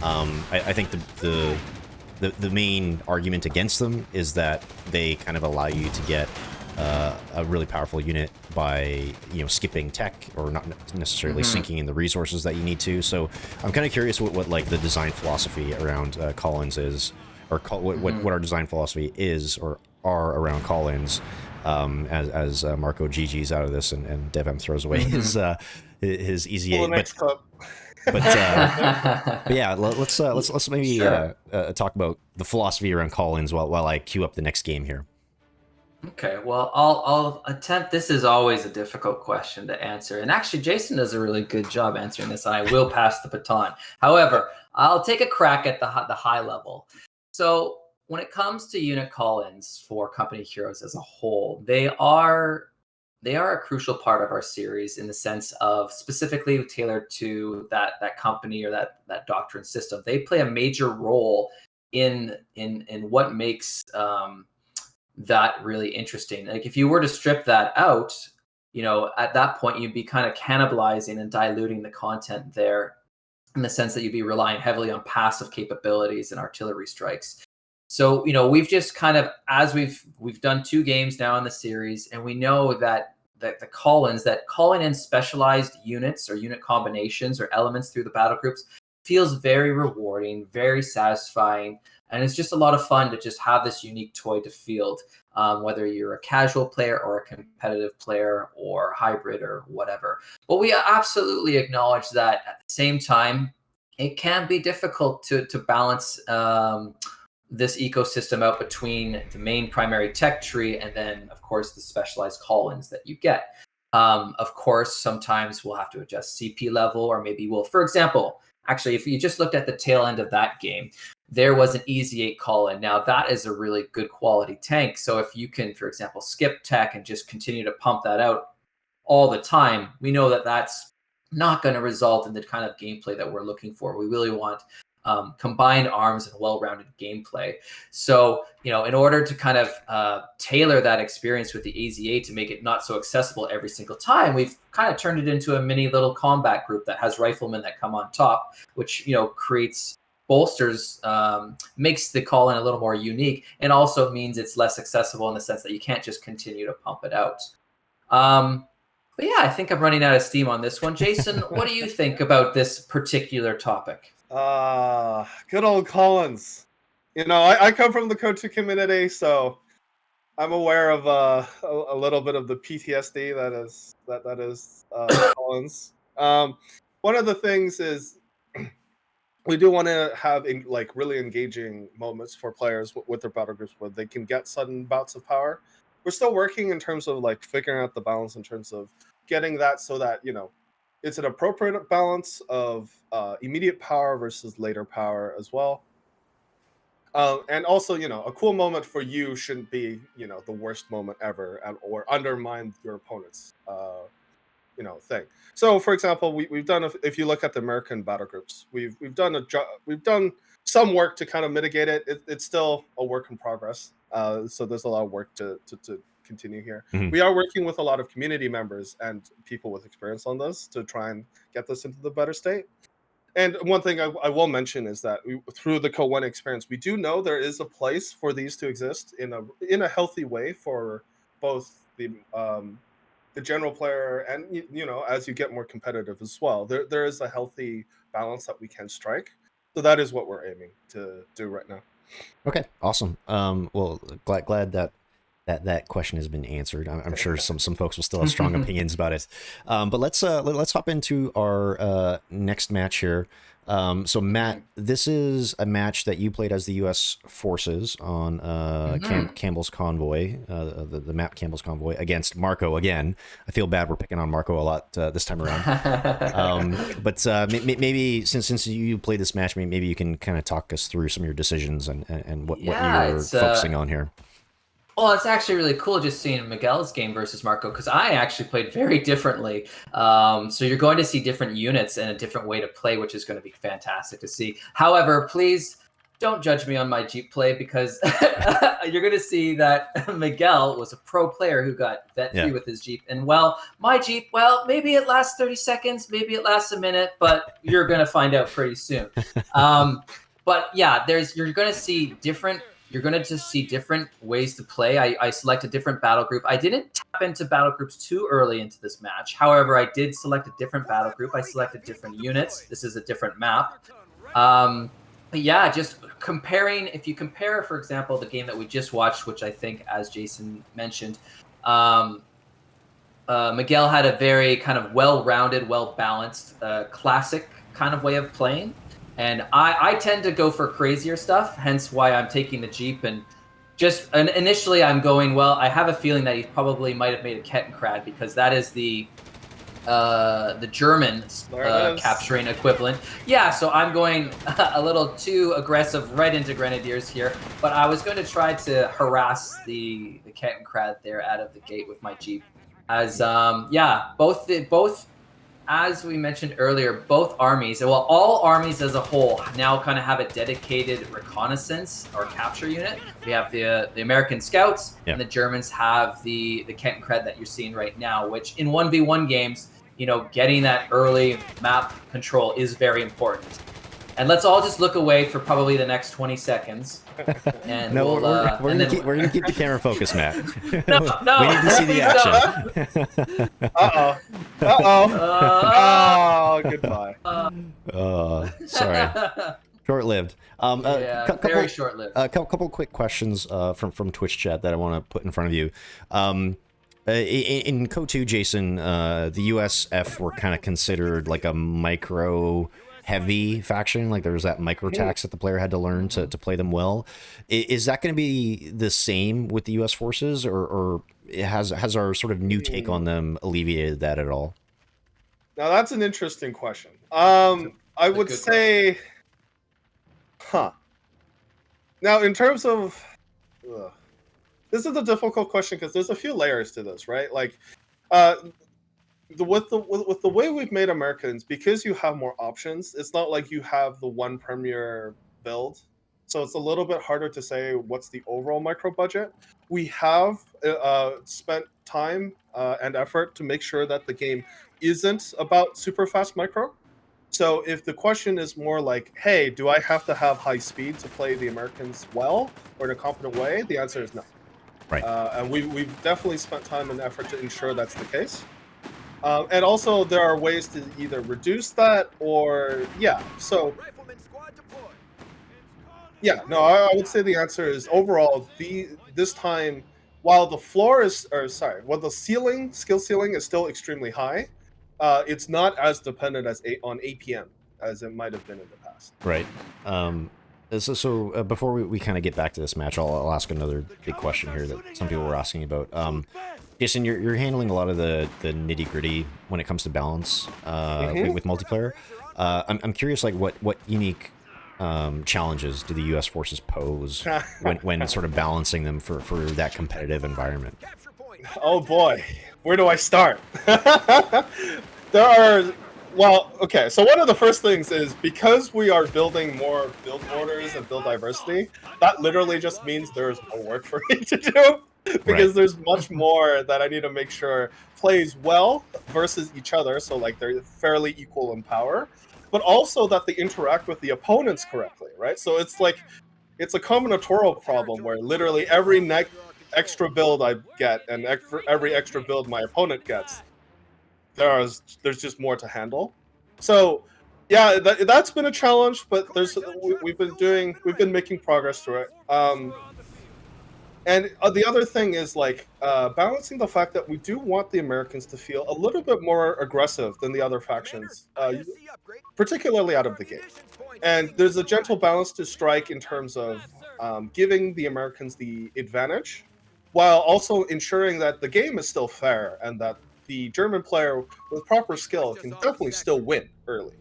I think the main argument against them is that they kind of allow you to get a really powerful unit by skipping tech or not necessarily sinking in the resources that you need to. So I'm kind of curious what like the design philosophy around call-ins is, or what our design philosophy is or are around call-ins. As Marco GG's out of this and DevM throws away his easy Well, next clip. but yeah, let's maybe talk about the philosophy around call-ins while I queue up the next game here. Okay, well, I'll attempt. This is always a difficult question to answer, and actually, Jason does a really good job answering this, and I will pass the baton. However, I'll take a crack at the high level. So, when it comes to unit call-ins for Company Heroes as a whole, they are a crucial part of our series in the sense of specifically tailored to that company or that doctrine system. They play a major role in what makes that really interesting. Like if you were to strip that out, at that point you'd be kind of cannibalizing and diluting the content there, in the sense that you'd be relying heavily on passive capabilities and artillery strikes. So, we've just kind of, as we've done 2 games now in the series, and we know that the call-ins, that calling in specialized units or unit combinations or elements through the battle groups feels very rewarding, very satisfying. And it's just a lot of fun to just have this unique toy to field, whether you're a casual player or a competitive player or hybrid or whatever. But we absolutely acknowledge that at the same time, it can be difficult to balance this ecosystem out between the main primary tech tree and then, of course, the specialized call-ins that you get. Of course, sometimes we'll have to adjust CP level, or maybe we'll, for example, actually, if you just looked at the tail end of that game, there was an Easy 8 call-in. Now, that is a really good quality tank. So if you can, for example, skip tech and just continue to pump that out all the time, we know that that's not going to result in the kind of gameplay that we're looking for. We really want combined arms and well-rounded gameplay. So, in order to kind of tailor that experience with the AZ8 to make it not so accessible every single time, we've kind of turned it into a mini little combat group that has riflemen that come on top, which, bolsters, makes the call-in a little more unique, and also means it's less accessible in the sense that you can't just continue to pump it out. But yeah, I think I'm running out of steam on this one. Jason, what do you think about this particular topic? Good old Collins. I come from the Code 2 community, so I'm aware of a little bit of the PTSD that is Collins. One of the things is we do want to have really engaging moments for players with their battle groups where they can get sudden bouts of power. We're still working in terms of figuring out the balance in terms of getting that so that it's an appropriate balance of immediate power versus later power as well. And also, a cool moment for you shouldn't be, the worst moment ever or undermine your opponent's, thing. So, for example, we've done, if you look at the American battle groups, we've done some work to kind of mitigate it. It's still a work in progress. So there's a lot of work to continue here. Mm-hmm. We are working with a lot of community members and people with experience on this to try and get this into the better state. And one thing I will mention is that through the Co-1 experience, we do know there is a place for these to exist in a healthy way for both the general player and as you get more competitive as well. There is a healthy balance that we can strike. So that is what we're aiming to do right now. Okay, awesome. Well, glad that question has been answered. I'm sure some folks will still have strong opinions about it. But let's hop into our next match here. So Matt, this is a match that you played as the U.S. forces on Campbell's Convoy, the map Campbell's Convoy, against Marco again. I feel bad we're picking on Marco a lot this time around. But maybe since you played this match, maybe you can kind of talk us through some of your decisions and what you're focusing on here. Well, it's actually really cool just seeing Miguel's game versus Marco, because I actually played very differently. So you're going to see different units and a different way to play, which is going to be fantastic to see. However, please don't judge me on my Jeep play, because you're going to see that Miguel was a pro player who got vet free with his Jeep. And my Jeep, maybe it lasts 30 seconds, maybe it lasts a minute, but you're going to find out pretty soon. But yeah, you're going to see different you're going to just see different ways to play. I select a different battle group. I didn't tap into battle groups too early into this match. However, I did select a different battle group. I selected different units. This is a different map. But yeah, just comparing, if you compare, for example, the game that we just watched, which I think, as Jason mentioned, Miguel had a very kind of well-rounded, well-balanced, classic kind of way of playing. And I tend to go for crazier stuff, hence why I'm taking the Jeep. And initially I'm going, well, I have a feeling that he probably might have made a Kettenkrad, because that is the German capturing equivalent. Yeah, so I'm going a little too aggressive right into Grenadiers here. But I was going to try to harass the Kettenkrad there out of the gate with my Jeep. As both as we mentioned earlier, both armies, well, all armies as a whole now kind of have a dedicated reconnaissance or capture unit. We have the American Scouts, and the Germans have the Kettenkrad that you're seeing right now, which in 1v1 games, you know, getting that early map control is very important. And let's all just look away for probably the next 20 seconds. And no, we're gonna keep the camera focused, Matt. No, we need to see the action. Oh, goodbye. Sorry. Short-lived. Very short-lived. A couple quick questions from Twitch chat that I want to put in front of you. In CO2, Jason, the USF were kind of considered like a micro-heavy faction. Like there was that micro tax that the player had to learn to play them well. Is that going to be the same with the US forces, or has our sort of new take on them alleviated that at all? Now that's an interesting question. I would say, Now in terms of, this is a difficult question because there's a few layers to this, right? Like, with the way we've made Americans, because you have more options, it's not like you have the one premier build. So it's a little bit harder to say what's the overall micro budget. We have spent time and effort to make sure that the game isn't about super fast micro. So if the question is more like, hey, do I have to have high speed to play the Americans well or in a competent way? The answer is no. Right. And we've definitely spent time and effort to ensure that's the case. And also there are ways to either reduce that or, so, I would say the answer is overall, this time, while the floor is, while the skill ceiling is still extremely high, it's not as dependent on APM as it might have been in the past. Right. So before we kind of get back to this match, I'll ask another big question here that some people were asking about. Jason, you're handling a lot of the nitty gritty when it comes to balance with multiplayer. I'm curious, like what unique challenges do the U.S. forces pose when sort of balancing them for that competitive environment? Oh boy, where do I start? So one of the first things is, because we are building more build orders and build diversity, that literally just means there's more work for me to do, because there's much more that I need to make sure plays well versus each other, so like they're fairly equal in power, but also that they interact with the opponents correctly, right? So it's like, it's a combinatorial problem where literally every extra build I get and every extra build my opponent gets, there's just more to handle. So yeah, that's been a challenge, but we've been making progress through it. And the other thing is like balancing the fact that we do want the Americans to feel a little bit more aggressive than the other factions, particularly out of the gate. And there's a gentle balance to strike in terms of giving the Americans the advantage, while also ensuring that the game is still fair and that the German player with proper skill can definitely still win early.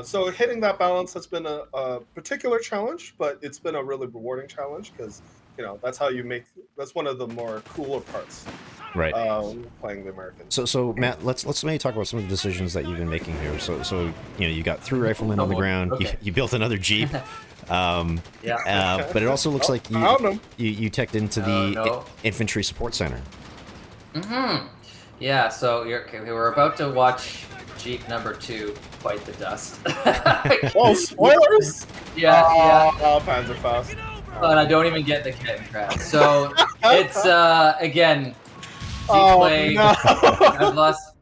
So hitting that balance has been a particular challenge, but it's been a really rewarding challenge because, you know, that's one of the more cooler parts. Right. Playing the Americans. So Matt, let's maybe talk about some of the decisions that you've been making here. So you know, you got 3 riflemen on the ground. Okay. You built another Jeep. But it also looks like you teched into the infantry support center. Yeah, so we're about to watch Jeep number 2 bite the dust. Oh, spoilers! Yeah. Oh, Panzerfaust. and I don't even get the kit and crab. So it's again, play. No. I've lost.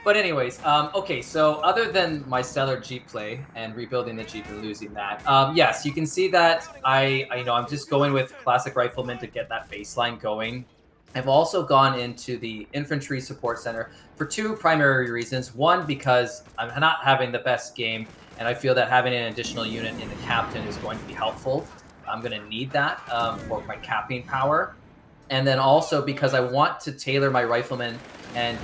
But anyways, okay. So other than my stellar Jeep play and rebuilding the Jeep and losing that, yes, you can see that I'm just going with classic rifleman to get that baseline going. I've also gone into the infantry support center for two primary reasons. One, because I'm not having the best game, and I feel that having an additional unit in the captain is going to be helpful. I'm going to need that for my capping power. And then also because I want to tailor my riflemen and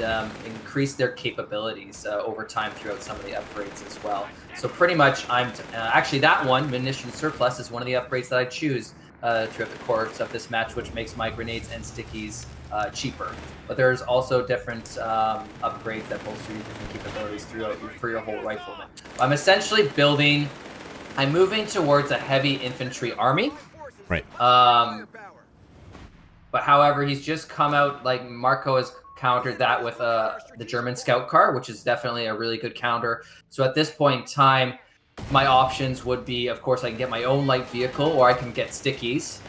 increase their capabilities over time throughout some of the upgrades as well. So pretty much I'm actually that one, munition surplus, is one of the upgrades that I choose throughout the course of this match, which makes my grenades and stickies cheaper. But there's also different upgrades that bolster your different capabilities for your whole rifleman. I'm essentially I'm moving towards a heavy infantry army. Right. But however, he's just come out, like Marco has countered that with the German scout car, which is definitely a really good counter. So at this point in time, my options would be, of course, I can get my own light vehicle or I can get stickies.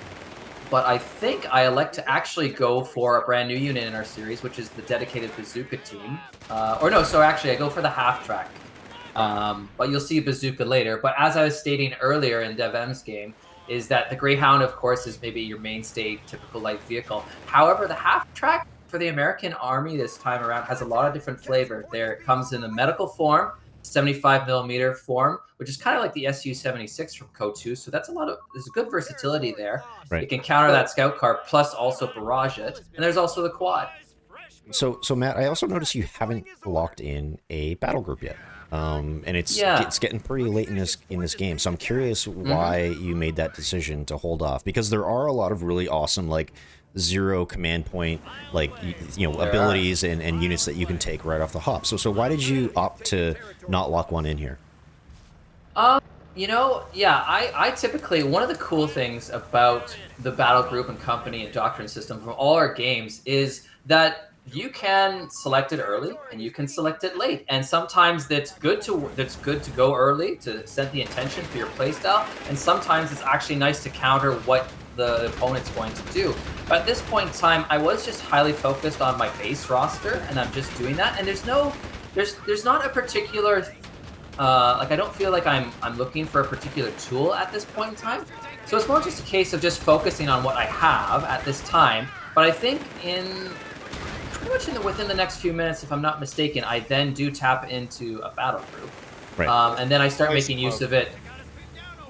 But I think I elect to actually go for a brand new unit in our series, which is the dedicated bazooka team. Actually I go for the half track. But you'll see bazooka later. But as I was stating earlier in DevM's game, is that the Greyhound, of course, is maybe your mainstay typical light vehicle. However, the half track for the American Army this time around has a lot of different flavor. It comes in the medical form, 75mm form, which is kind of like the Su-76 from Co-2. So there's a good versatility there. Right. It can counter that scout car plus also barrage it. And there's also the quad. So Matt, I also noticed you haven't locked in a battle group yet. And it's getting pretty late in this game, so I'm curious why you made that decision to hold off, because there are a lot of really awesome like zero command point abilities and units that you can take right off the hop. So why did you opt to not lock one in here? I typically, one of the cool things about the battle group and company and doctrine system from all our games is that you can select it early and you can select it late, and sometimes that's good to go early to set the intention for your playstyle, and sometimes it's actually nice to counter what the opponent's going to do. But at this point in time, I was just highly focused on my base roster, and I'm just doing that. And there's not a particular I don't feel like I'm looking for a particular tool at this point in time. So it's more just a case of just focusing on what I have at this time. But I think pretty much within the next few minutes, if I'm not mistaken, I then do tap into a battle group. Right. And then I start making use of it.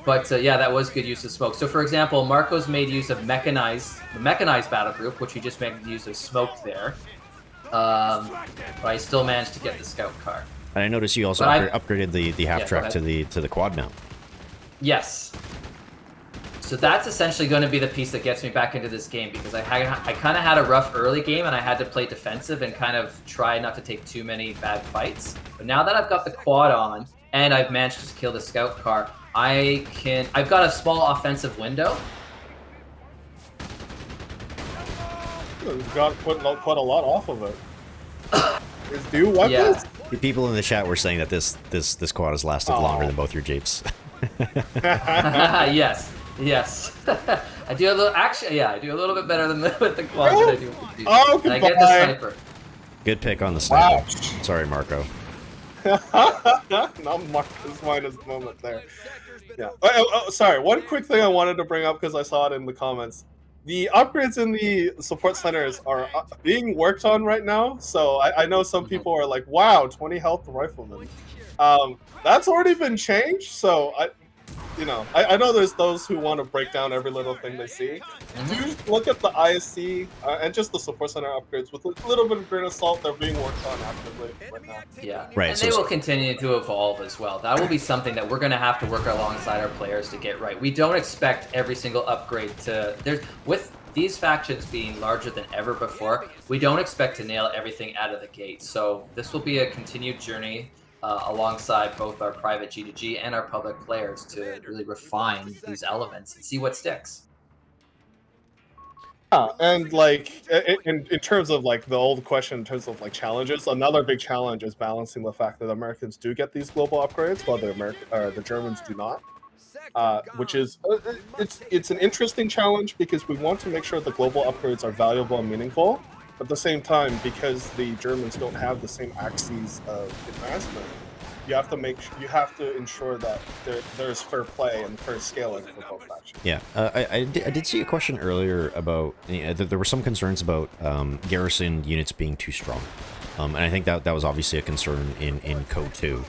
But that was good use of smoke. So for example, Marco's made use of the mechanized battle group, which he just made use of smoke there. But I still managed to get the scout car. And I noticed you also upgraded the half track to the quad mount. Yes. So that's essentially going to be the piece that gets me back into this game, because I kind of had a rough early game and I had to play defensive and kind of try not to take too many bad fights. But now that I've got the quad on and I've managed to kill the scout car, I've got a small offensive window. You've got quite a lot off of it. Do what this? The people in the chat were saying that this quad has lasted longer than both your Jeeps. Yes. I do a little. Actually, I do a little bit better with the quad than I do with the Jeep. Oh, goodbye. And I get the sniper. Good pick on the sniper. Wow. Sorry, Marco. Not Marco's finest moment there. Yeah. Sorry. One quick thing I wanted to bring up, because I saw it in the comments. The upgrades in the support centers are being worked on right now. So I know some people are like, "Wow, 20 health riflemen." That's already been changed. So I know there's those who want to break down every little thing they see. Do look at the ISC and just the support center upgrades with a little bit of grain of salt. They're being worked on actively right now. Yeah, right. And they will continue to evolve as well. That will be something that we're going to have to work alongside our players to get right. We don't expect every single upgrade with these factions being larger than ever before, we don't expect to nail everything out of the gate. So this will be a continued journey alongside both our private G2G and our public players to really refine these elements and see what sticks. And in terms of the old question in terms of challenges, another big challenge is balancing the fact that Americans do get these global upgrades while the Germans do not. which is it's an interesting challenge because we want to make sure the global upgrades are valuable and meaningful. But at the same time, because the Germans don't have the same axes of advancement, you have to ensure that there's fair play and fair scaling for both factions. Yeah, I did see a question earlier about there were some concerns about garrison units being too strong, and I think that was obviously a concern in Code 2.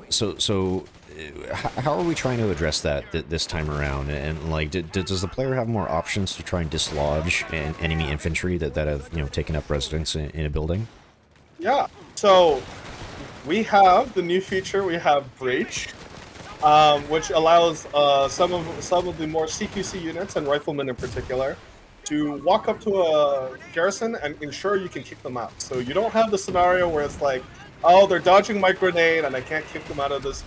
So how are we trying to address that this time around? And like, does the player have more options to try and dislodge enemy infantry that have taken up residence in a building? Yeah. So we have the new feature. We have Breach, which allows some of the more CQC units and riflemen in particular to walk up to a garrison and ensure you can kick them out. So you don't have the scenario where it's like, oh, they're dodging my grenade and I can't kick them out of this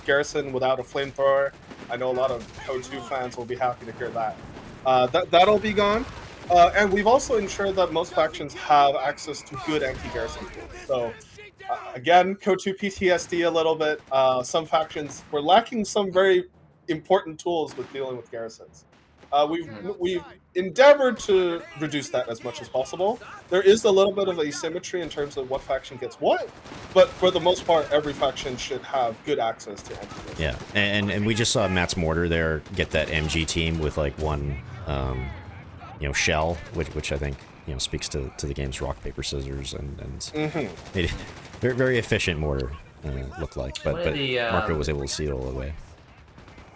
garrison without a flamethrower. I know a lot of Code 2 fans will be happy to hear that. That'll be gone. And we've also ensured that most factions have access to good anti-garrison tools. So again, Code 2 PTSD a little bit. Some factions were lacking some very important tools with dealing with garrisons. We've endeavored to reduce that as much as possible. There is a little bit of asymmetry in terms of what faction gets what, but for the most part, every faction should have good access to anti-garrison. Yeah, and we just saw Matt's Mortar there get that MG team with like one shell, which I think speaks to the game's rock paper scissors and very, very efficient mortar looked like, but Marco was able to see it all the way.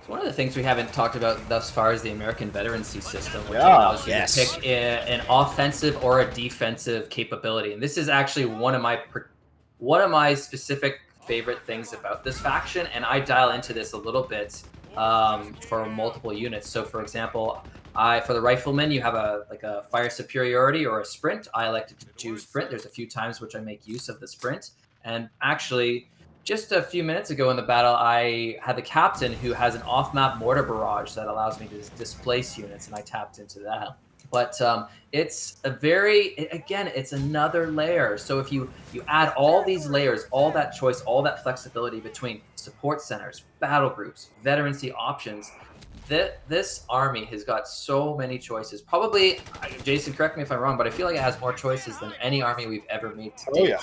So one of the things we haven't talked about thus far is the American veterancy system, which allows you to pick an offensive or a defensive capability, and this is actually one of my specific favorite things about this faction, and I dial into this a little bit for multiple units. So for example, for the riflemen, you have a fire superiority or a sprint. I elected to choose sprint. There's a few times which I make use of the sprint. And actually, just a few minutes ago in the battle, I had the captain who has an off-map mortar barrage that allows me to displace units, and I tapped into that. But it's it's another layer. So if you add all these layers, all that choice, all that flexibility between support centers, battle groups, veterancy options, this army has got so many choices. Probably, Jason, correct me if I'm wrong, but I feel like it has more choices than any army we've ever made to date.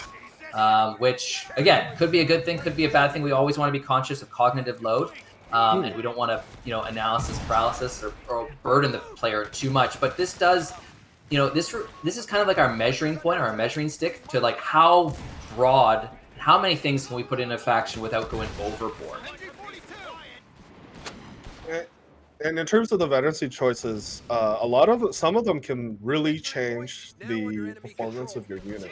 Which, again, could be a good thing, could be a bad thing. We always want to be conscious of cognitive load, and we don't want to, analysis paralysis or burden the player too much. But this does, this is kind of like our measuring point or our measuring stick to like how broad, how many things can we put in a faction without going overboard. And in terms of the veterancy choices, some of them can really change the performance of your unit.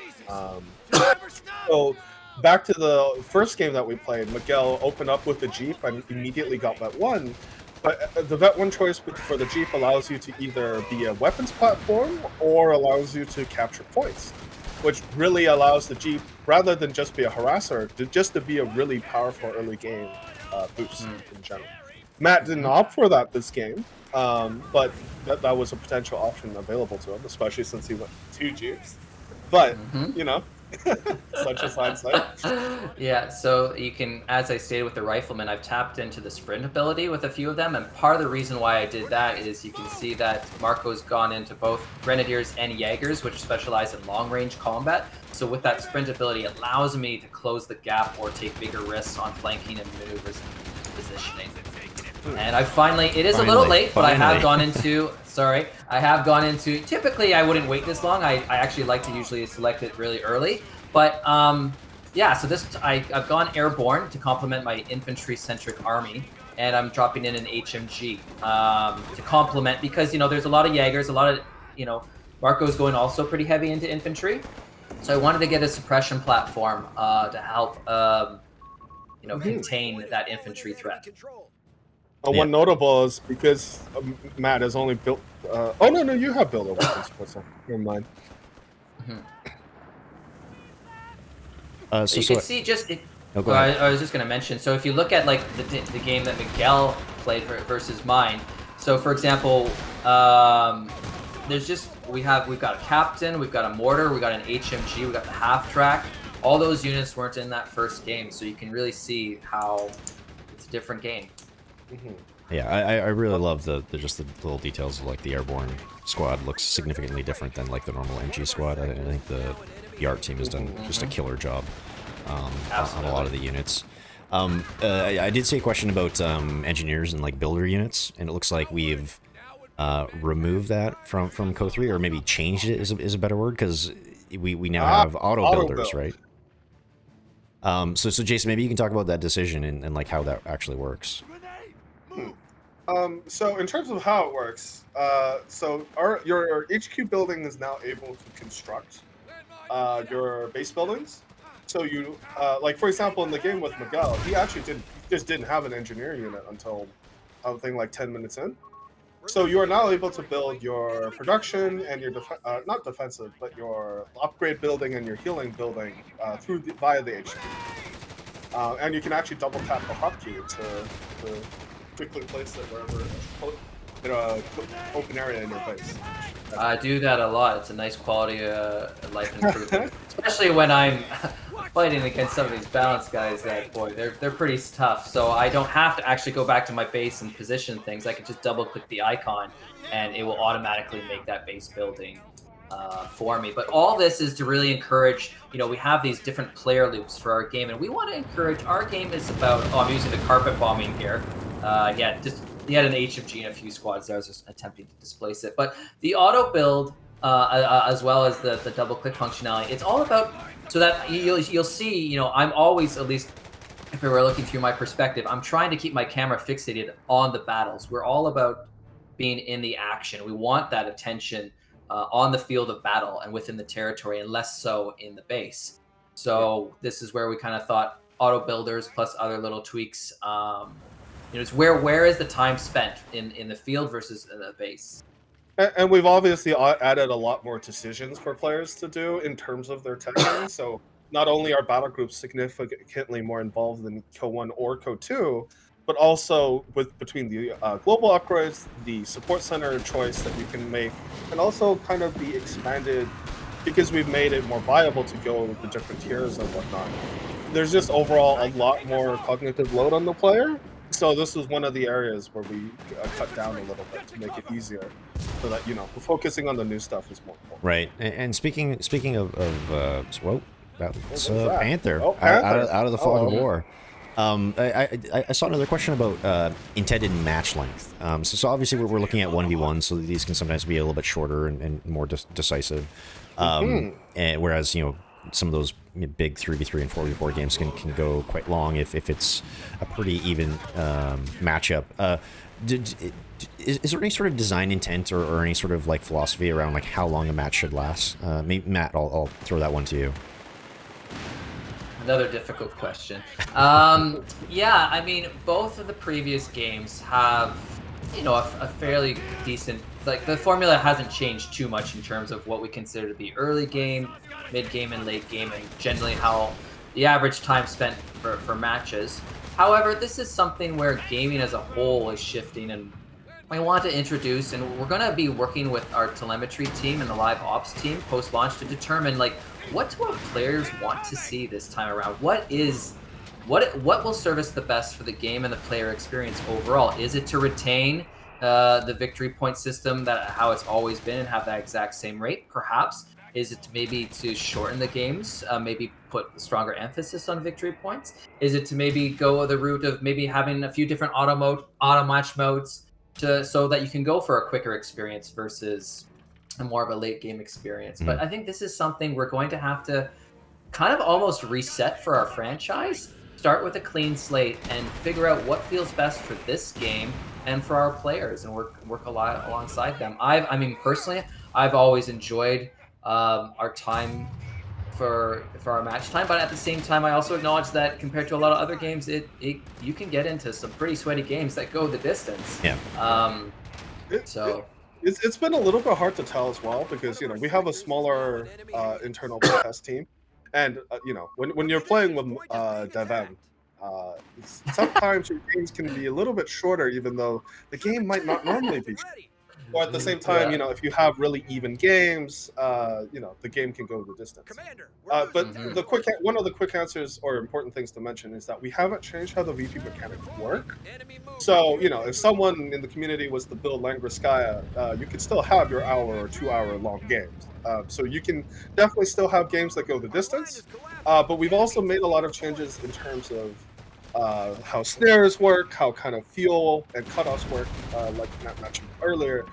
So back to the first game that we played, Miguel opened up with the Jeep and immediately got Vet 1. But the Vet 1 choice for the Jeep allows you to either be a weapons platform or allows you to capture points, which really allows the Jeep, rather than just be a harasser, to be a really powerful early game boost in general. Matt didn't opt for that this game, but that was a potential option available to him, especially since he went 2 Jeeps. But, such as hindsight. Yeah, so you can, as I stated with the riflemen, I've tapped into the sprint ability with a few of them, and part of the reason why I did that is you can see that Marco's gone into both Grenadiers and Jaegers, which specialize in long-range combat. So with that sprint ability, it allows me to close the gap or take bigger risks on flanking and maneuvers and positioning. And it is a little late, but I have gone into, typically I wouldn't wait this long. I actually like to usually select it really early. But so I've gone airborne to complement my infantry-centric army, and I'm dropping in an HMG to complement, because, there's a lot of Jaegers, a lot of, Marco's going also pretty heavy into infantry. So I wanted to get a suppression platform to help, contain that infantry threat. One notable is because Matt has only built. No, you have built a weapons pistol. Never mind. So you can see I was just going to mention. So if you look at like the game that Miguel played versus mine. So for example, we've got a captain, we've got a mortar, we got an HMG, we got the half track. All those units weren't in that first game, so you can really see how it's a different game. Yeah, I really love the just the little details of like the airborne squad looks significantly different than like the normal MG squad. I think the art team has done just a killer job on a lot of the units. I did see a question about engineers and like builder units, and it looks like we've removed that from Co3, or maybe changed it is a better word, because we now have auto builders, right? So Jason, maybe you can talk about that decision and like how that actually works. So in terms of how it works, so your HQ building is now able to construct your base buildings. So you, like for example, in the game with Miguel, he just didn't have an engineer unit until I think like 10 minutes in. So you are now able to build your production and your not defensive, but your upgrade building and your healing building via the HQ. And you can actually double tap the hotkey to quickly place it wherever in a open area in your base. I do that a lot. It's a nice quality life improvement, especially when I'm fighting against some of these balanced guys. That boy, they're pretty tough. So I don't have to actually go back to my base and position things. I can just double click the icon, and it will automatically make that base building for me. But all this is to really encourage. We have these different player loops for our game, and we want to encourage. Our game is about. Oh, I'm using the carpet bombing here. He had an HFG and a few squads there. I was just attempting to displace it. But the auto build, as well as the double click functionality, it's all about so that you'll see. I'm always, at least if we were looking through my perspective, I'm trying to keep my camera fixated on the battles. We're all about being in the action. We want that attention on the field of battle and within the territory, and less so in the base. So this is where we kind of thought auto builders plus other little tweaks. It's where is the time spent in the field versus the base. And we've obviously added a lot more decisions for players to do in terms of their testing. So not only are battle groups significantly more involved than Co1 or Co2, but also between the global upgrades, the support center choice that you can make, and also kind of the expanded, because we've made it more viable to go with the different tiers and whatnot. There's just overall a lot more cognitive load on the player. So this was one of the areas where we cut down a little bit to make it easier, so that focusing on the new stuff is more important. Right. And speaking of whoa, that's Panther, Panther. Out of the fog of war. I saw another question about intended match length. So obviously we're looking at 1v1, so these can sometimes be a little bit shorter and more decisive. And whereas some of those big 3v3 and 4v4 games can go quite long if it's a pretty even matchup. Is there any sort of design intent or any sort of like philosophy around like how long a match should last? Maybe, Matt, I'll throw that one to you. Another difficult question. Yeah, I mean, both of the previous games have, a fairly decent, like the formula hasn't changed too much in terms of what we consider to be early game, mid game, and late game, and generally how the average time spent for matches. However, this is something where gaming as a whole is shifting, and we want to introduce, and we're going to be working with our telemetry team and the live ops team post-launch to determine what do our players want to see this time around? What will service the best for the game and the player experience overall? Is it to retain the victory point system how it's always been and have that exact same rate? Perhaps. Is it maybe to shorten the games, maybe put stronger emphasis on victory points? Is it to maybe go the route of maybe having a few different auto match modes so that you can go for a quicker experience versus a more of a late game experience? But I think this is something we're going to have to kind of almost reset for our franchise, start with a clean slate and figure out what feels best for this game and for our players, and work a lot alongside them. I mean, personally, I've always enjoyed our time for our match time, but at the same time, I also acknowledge that compared to a lot of other games, you can get into some pretty sweaty games that go the distance. Yeah. It's been a little bit hard to tell as well, because we have a smaller internal test team, and when you're playing with DevM, sometimes your games can be a little bit shorter, even though the game might not normally be. Or at the same time, if you have really even games, the game can go the distance. But one of the quick answers or important things to mention is that we haven't changed how the VP mechanics work. So, if someone in the community was to build Langriskaya, you could still have your hour or 2 hour long games. So you can definitely still have games that go the distance. But we've also made a lot of changes in terms of how snares work, how kind of fuel and cutoffs work, like Matt mentioned earlier,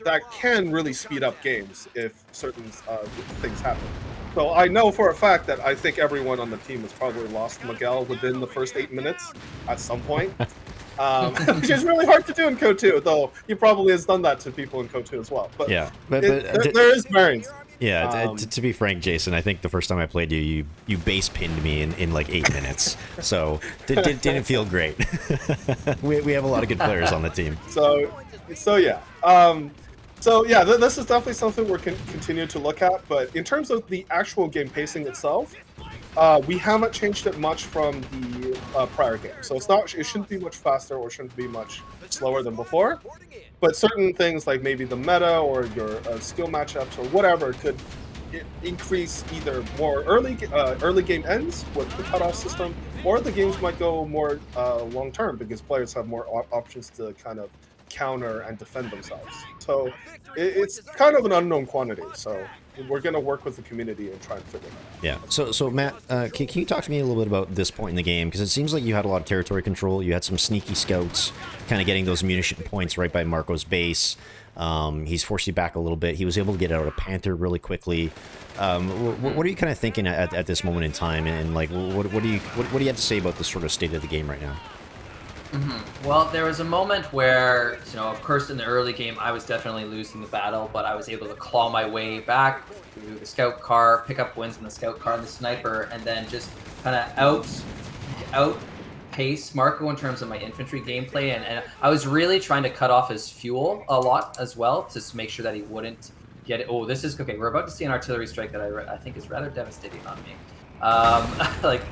that can really speed up games if certain things happen. So I know for a fact that I think everyone on the team has probably lost Miguel within the first 8 minutes at some point, which is really hard to do in Code 2, though he probably has done that to people in Code 2 as well. But yeah, there is variance. Yeah, to be frank, Jason, I think the first time I played you base pinned me in like 8 minutes, so didn't feel great. we have a lot of good players on the team. So yeah. This is definitely something we're continuing to look at. But in terms of the actual game pacing itself, we haven't changed it much from the prior game. So it shouldn't be much faster or shouldn't be much slower than before. But certain things like maybe the meta or your skill matchups or whatever could increase either more early game ends with the cutoff system, or the games might go more long term because players have more options to kind of counter and defend themselves. So it's kind of an unknown quantity. So we're going to work with the community and try and figure it out. Yeah. So Matt, can you talk to me a little bit about this point in the game? Because it seems like you had a lot of territory control. You had some sneaky scouts kind of getting those munition points right by Marco's base. He's forced you back a little bit. He was able to get out a Panther really quickly. What are you kind of thinking at this moment in time? And like, what do you have to say about the sort of state of the game right now? Well, there was a moment where, of course, in the early game, I was definitely losing the battle, but I was able to claw my way back through the scout car, pick up wins in the scout car and the sniper, and then just kind of outpace Marco in terms of my infantry gameplay. And I was really trying to cut off his fuel a lot as well to make sure that he wouldn't get it. Oh, this is okay. We're about to see an artillery strike that I think is rather devastating on me.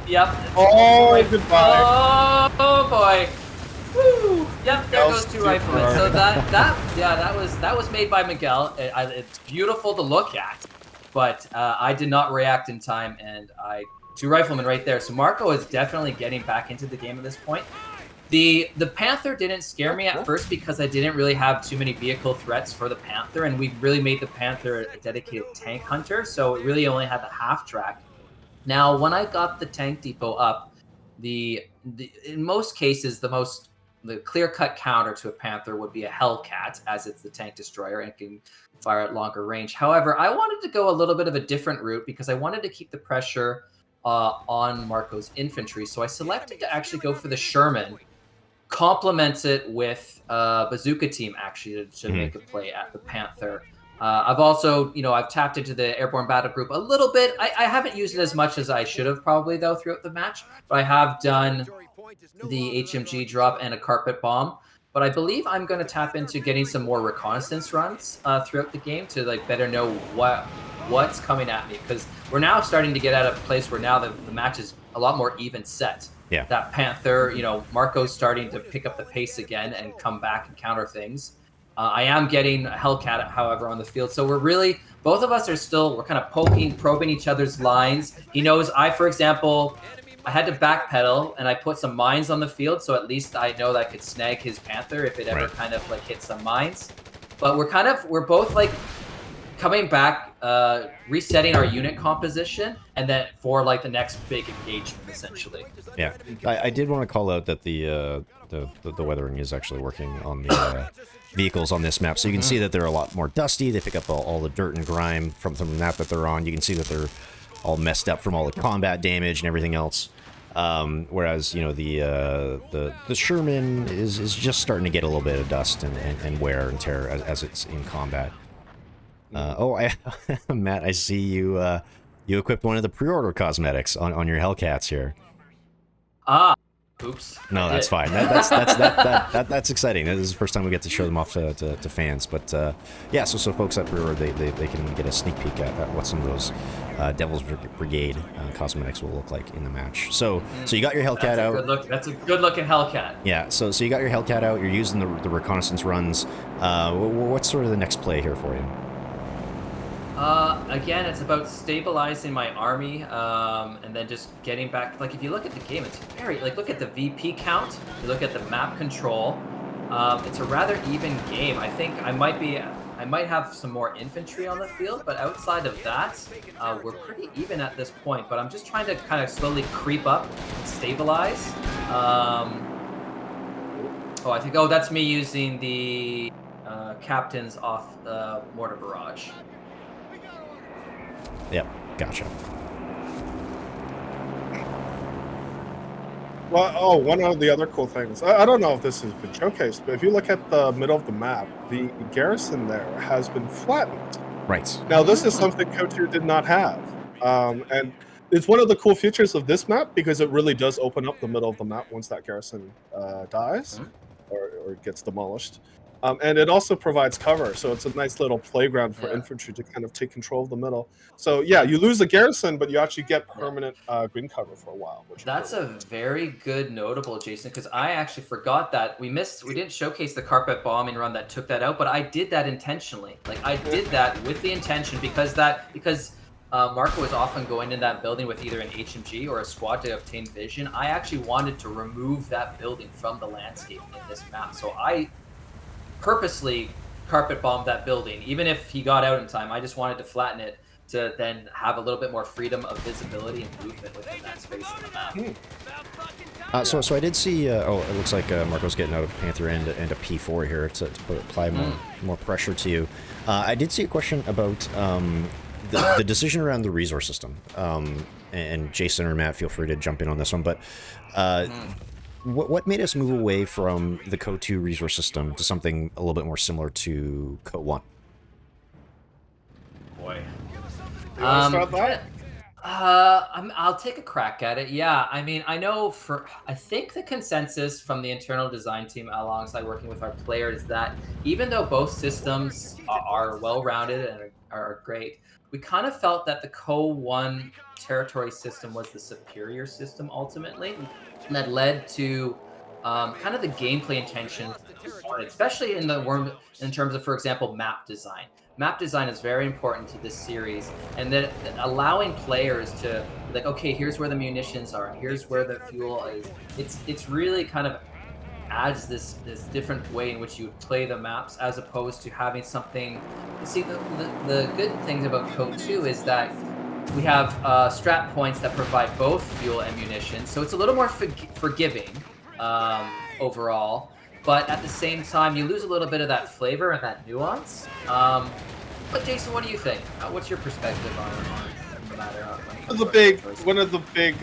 Yep. Oh, goodbye. Oh boy. Woo! Yep, there goes 2 riflemen. So that was made by Miguel. It's beautiful to look at, but I did not react in time, and 2 riflemen right there. So Marco is definitely getting back into the game at this point. The Panther didn't scare me at first because I didn't really have too many vehicle threats for the Panther, and we really made the Panther a dedicated tank hunter, so it really only had the half track. Now, when I got the tank depot up, in most cases, the clear-cut counter to a Panther would be a Hellcat, as it's the tank destroyer and can fire at longer range. However, I wanted to go a little bit of a different route because I wanted to keep the pressure on Marco's infantry. So I selected to actually go for the Sherman, complement it with bazooka team actually to make a play at the Panther. I've also, I've tapped into the airborne battle group a little bit. I haven't used it as much as I should have probably though throughout the match, but I have done the HMG drop and a carpet bomb. But I believe I'm going to tap into getting some more reconnaissance runs throughout the game to like better know what's coming at me, because we're now starting to get at a place where now the match is a lot more even set. Yeah. That Panther, Marco's starting to pick up the pace again and come back and counter things. I am getting a Hellcat, however, on the field. So both of us we're kind of probing each other's lines. He knows for example, I had to backpedal and I put some mines on the field. So at least I know that I could snag his Panther if it ever kind of like hit some mines. But we're both like coming back, resetting our unit composition, and then for like the next big engagement, essentially. Yeah, I did want to call out that the weathering is actually working on the vehicles on this map, so you can see that they're a lot more dusty. They pick up all the dirt and grime from the map that they're on. You can see that they're all messed up from all the combat damage and everything else. Whereas the Sherman is just starting to get a little bit of dust and wear and tear as it's in combat. Matt, I see you equipped one of the pre-order cosmetics on your Hellcats here. Oops. No, that's fine. That's exciting. This is the first time we get to show them off to fans. But yeah, so folks at Brewer, they can get a sneak peek at what some of those Devil's Brigade cosmetics will look like in the match. So you got your Hellcat out. That's a good looking Hellcat. Yeah. So you got your Hellcat out. You're using the reconnaissance runs. What's sort of the next play here for you? Again, it's about stabilizing my army, and then just getting back. Like, if you look at the game, it's very, like, look at the VP count, you look at the map control, it's a rather even game. I think I might have some more infantry on the field, but outside of that, we're pretty even at this point, but I'm just trying to kind of slowly creep up and stabilize. That's me using the captains off the mortar barrage. Yep, gotcha. Well, one of the other cool things, I don't know if this has been showcased, but if you look at the middle of the map, the garrison there has been flattened. Right. Now, this is something KOTOR did not have. And it's one of the cool features of this map because it really does open up the middle of the map once that garrison dies or gets demolished. And it also provides cover, so it's a nice little playground for infantry to kind of take control of the middle. So yeah, you lose the garrison, but you actually get permanent green cover for a while. That's a very good notable, Jason, because I actually forgot that we didn't showcase the carpet bombing run that took that out, but I did that intentionally. Like, I did that with the intention because Marco was often going in that building with either an HMG or a squad to obtain vision. I actually wanted to remove that building from the landscape in this map, so I purposely carpet bombed that building. Even if he got out in time, I just wanted to flatten it to then have a little bit more freedom of visibility and movement within that space in the map. So I did see, it looks like Marco's getting out of Panther and a P4 here to apply more pressure to you. I did see a question about the decision around the resource system. And Jason or Matt, feel free to jump in on this one, but what made us move away from the KO2 resource system to something a little bit more similar to KO1? Boy. You want to start that? I'll take a crack at it. Yeah, I mean, I think the consensus from the internal design team alongside working with our players that even though both systems are well-rounded and are great, we kind of felt that the KO1 territory system was the superior system ultimately. And that led to kind of the gameplay intention, especially in terms of, for example, map design. Map design is very important to this series, and then allowing players to be like, okay, here's where the munitions are, and here's where the fuel is. It's really kind of adds this different way in which you would play the maps as opposed to having something. See, the good things about Code 2 is that we have strat points that provide both fuel and munitions, so it's a little more forgiving overall. But at the same time, you lose a little bit of that flavor and that nuance. But Jason, what do you think? What's your perspective on the matter? One of the big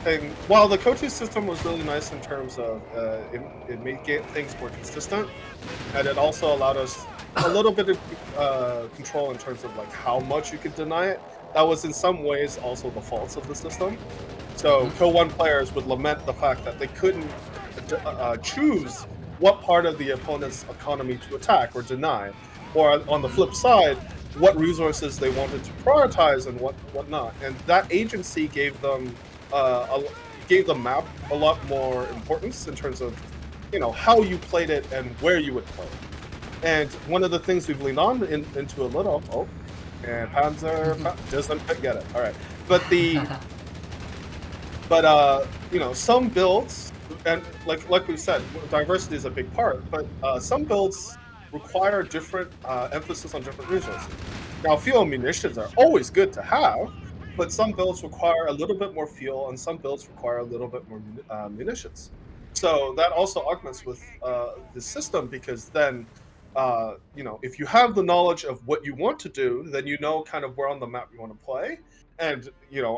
thing. While the coaching system was really nice in terms of it made things more consistent, and it also allowed us a little bit of control in terms of like how much you could deny it. That was in some ways also the faults of the system. So KO1 players would lament the fact that they couldn't choose what part of the opponent's economy to attack or deny, or on the flip side, what resources they wanted to prioritize and what not. And that agency gave them the map a lot more importance in terms of how you played it and where you would play it. And one of the things we've leaned on into a little and Panzer doesn't get it. All right, but some builds, and like we said, diversity is a big part. But some builds require different emphasis on different resources. Now, fuel and munitions are always good to have, but some builds require a little bit more fuel, and some builds require a little bit more munitions. So that also augments with the system, because then if you have the knowledge of what you want to do, then you know kind of where on the map you want to play. And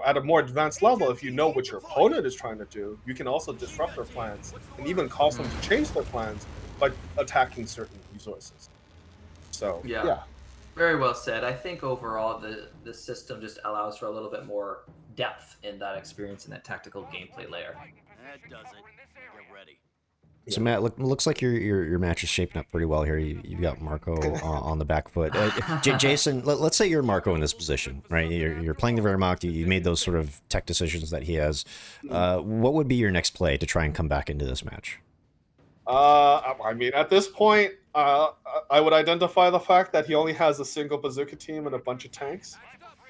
at a more advanced level, if you know what your opponent is trying to do, you can also disrupt their plans and even cause them to change their plans by attacking certain resources. So yeah. Very well said. I think overall the system just allows for a little bit more depth in that experience and that tactical gameplay layer. That does it. Get ready. So Matt, looks like your match is shaping up pretty well here. You've got Marco on the back foot. Jason, let's say you're Marco in this position, right? You're playing the Wehrmacht. You made those sort of tech decisions that he has. What would be your next play to try and come back into this match? I mean, at this point, I would identify the fact that he only has a single bazooka team and a bunch of tanks.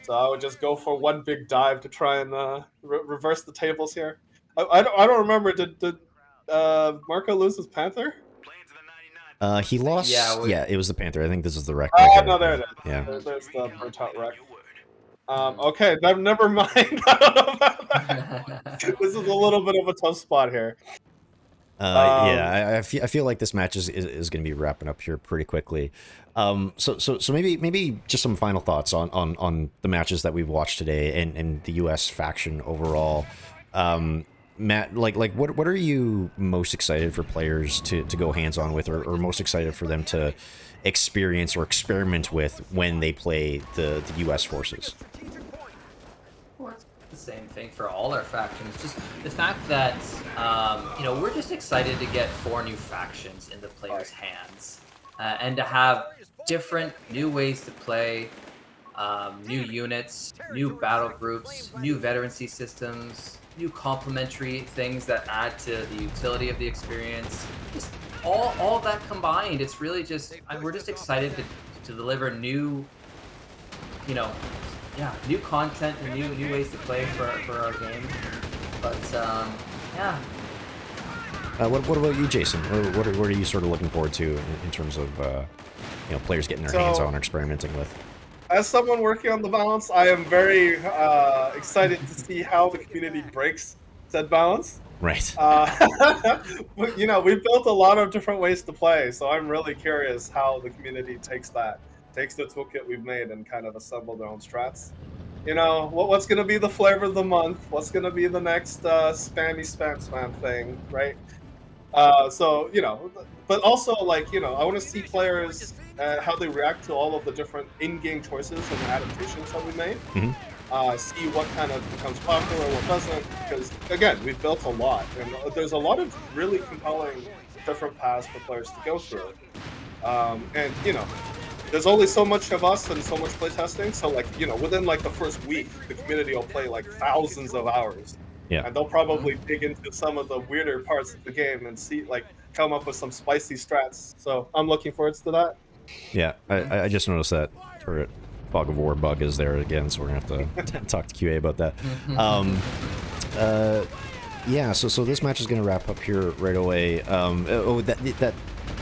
So I would just go for one big dive to try and reverse the tables here. I don't remember. Did Marco lose his Panther? He lost. Yeah, it was the Panther. I think this is the wreck. No, there it is. Yeah. There's the burnt out wreck. Okay, never mind. I don't know about that. This is a little bit of a tough spot here. I feel like this match is going to be wrapping up here pretty quickly. So maybe just some final thoughts on the matches that we've watched today and the U.S. faction overall. Matt, like what are you most excited for players to go hands on with, or most excited for them to experience or experiment with when they play the U.S. forces? Well, it's the same thing for all our factions. Just the fact that we're just excited to get 4 new factions in the players' hands, and to have different new ways to play, new units, new battle groups, new veterancy systems, new complementary things that add to the utility of the experience. Just all that combined, it's really just we're just excited to deliver new, new content and new ways to play for our game. But yeah. What about you, Jason? What are you sort of looking forward to in terms of players getting their hands on or experimenting with? As someone working on the balance, I am very excited to see how the community breaks said balance. Right. But, we've built a lot of different ways to play, so I'm really curious how the community takes the toolkit we've made and kind of assemble their own strats. What's going to be the flavor of the month? What's going to be the next spam thing, right? But also, I want to see players, how they react to all of the different in-game choices and adaptations that we made. Mm-hmm. See what kind of becomes popular, what doesn't, because, again, we've built a lot, and there's a lot of really compelling different paths for players to go through. There's only so much of us and so much playtesting, so, within, the first week, the community will play, thousands of hours. Yeah. And they'll probably dig into some of the weirder parts of the game and see, come up with some spicy strats. So I'm looking forward to that. Yeah, I just noticed that turret fog of war bug is there again, so we're gonna have to talk to QA about that. Yeah, so this match is gonna wrap up here right away.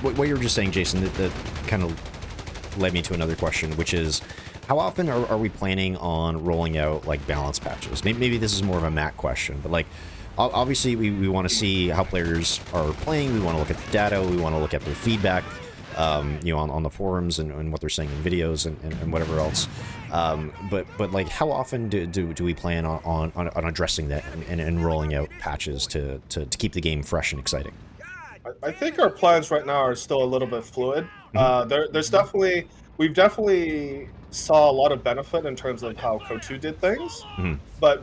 What you were just saying, Jason, that kind of led me to another question, which is, how often are we planning on rolling out balance patches? Maybe this is more of a Matt question, but obviously we want to see how players are playing. We want to look at the data. We want to look at their feedback, on the forums and what they're saying in videos and whatever else. But how often do we plan on addressing that and rolling out patches to keep the game fresh and exciting? I think our plans right now are still a little bit fluid. Mm-hmm. We've definitely saw a lot of benefit in terms of how Code 2 did things, but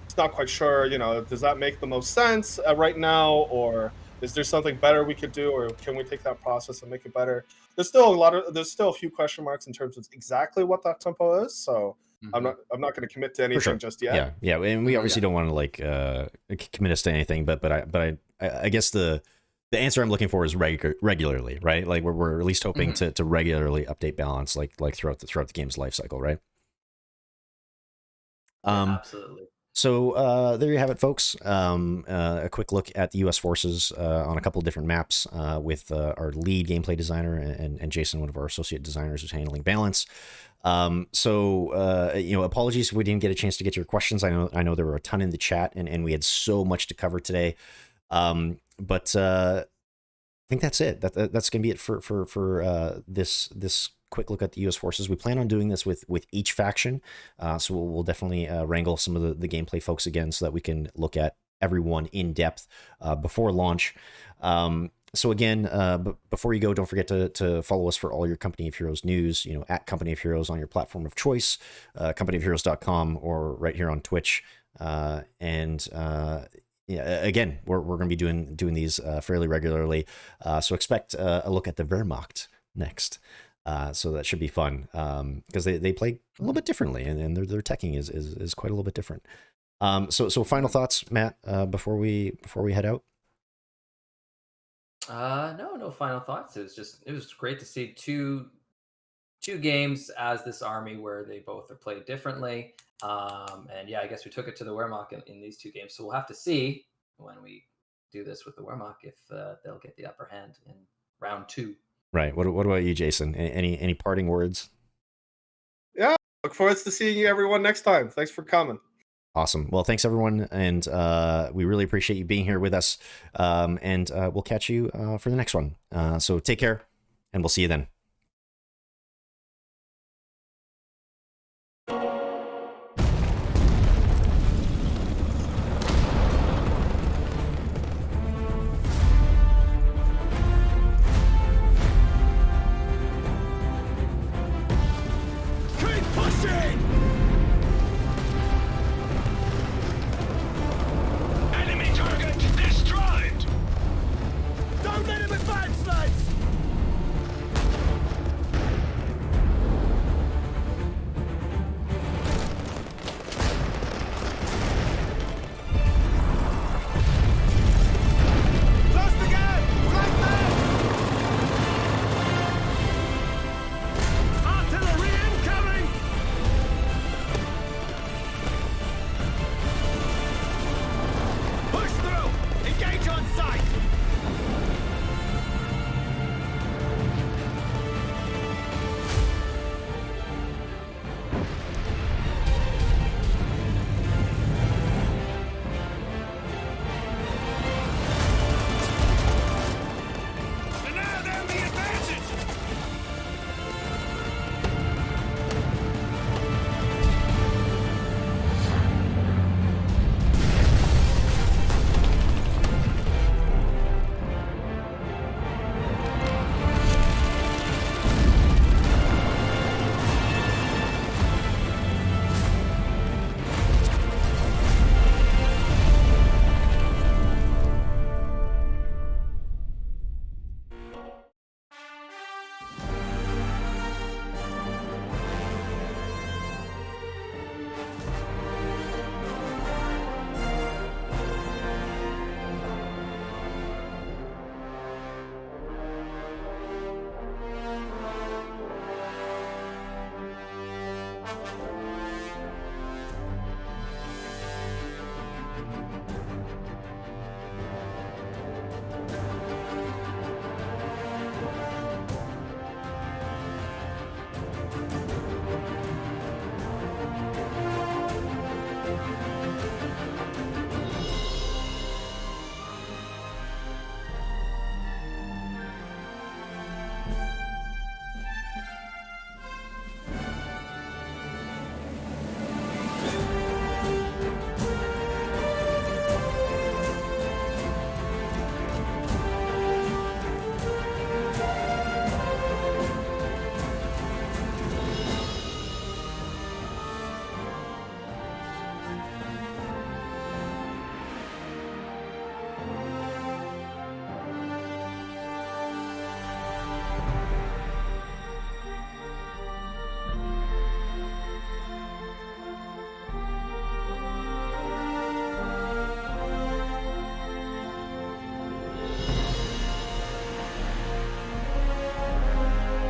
it's not quite sure, does that make the most sense right now, or is there something better we could do, or can we take that process and make it better? There's still a few question marks in terms of exactly what that tempo is, so I'm not going to commit to anything just yet. Yeah, and we obviously don't want to commit us to anything, but I guess the answer I'm looking for is regularly, right? We're at least hoping to regularly update balance, throughout the game's life cycle, right? Absolutely. So there you have it, folks. A quick look at the U.S. forces on a couple of different maps with our lead gameplay designer and Jason, one of our associate designers, who's handling balance. Apologies if we didn't get a chance to get to your questions. I know there were a ton in the chat, and we had so much to cover today. But I think that's it. That's going to be it for this quick look at the U.S. forces. We plan on doing this with each faction, so we'll definitely wrangle some of the gameplay folks again, so that we can look at everyone in depth before launch. So again, before you go, don't forget to follow us for all your Company of Heroes news. At Company of Heroes on your platform of choice, companyofheroes.com, or right here on Twitch. yeah, again, we're going to be doing these fairly regularly. So expect a look at the Wehrmacht next. So that should be fun because they play a little bit differently, and their teching is quite a little bit different. So final thoughts, Matt, before we head out. No final thoughts. It was great to see two games as this army where they both are played differently. And yeah, I guess we took it to the Wehrmacht in these two games. So we'll have to see when we do this with the Wehrmacht if they'll get the upper hand in round 2. Right. What about you, Jason? Any parting words? Yeah, look forward to seeing you everyone next time. Thanks for coming. Awesome. Well, thanks everyone, and we really appreciate you being here with us. And we'll catch you for the next one. So take care, and we'll see you then.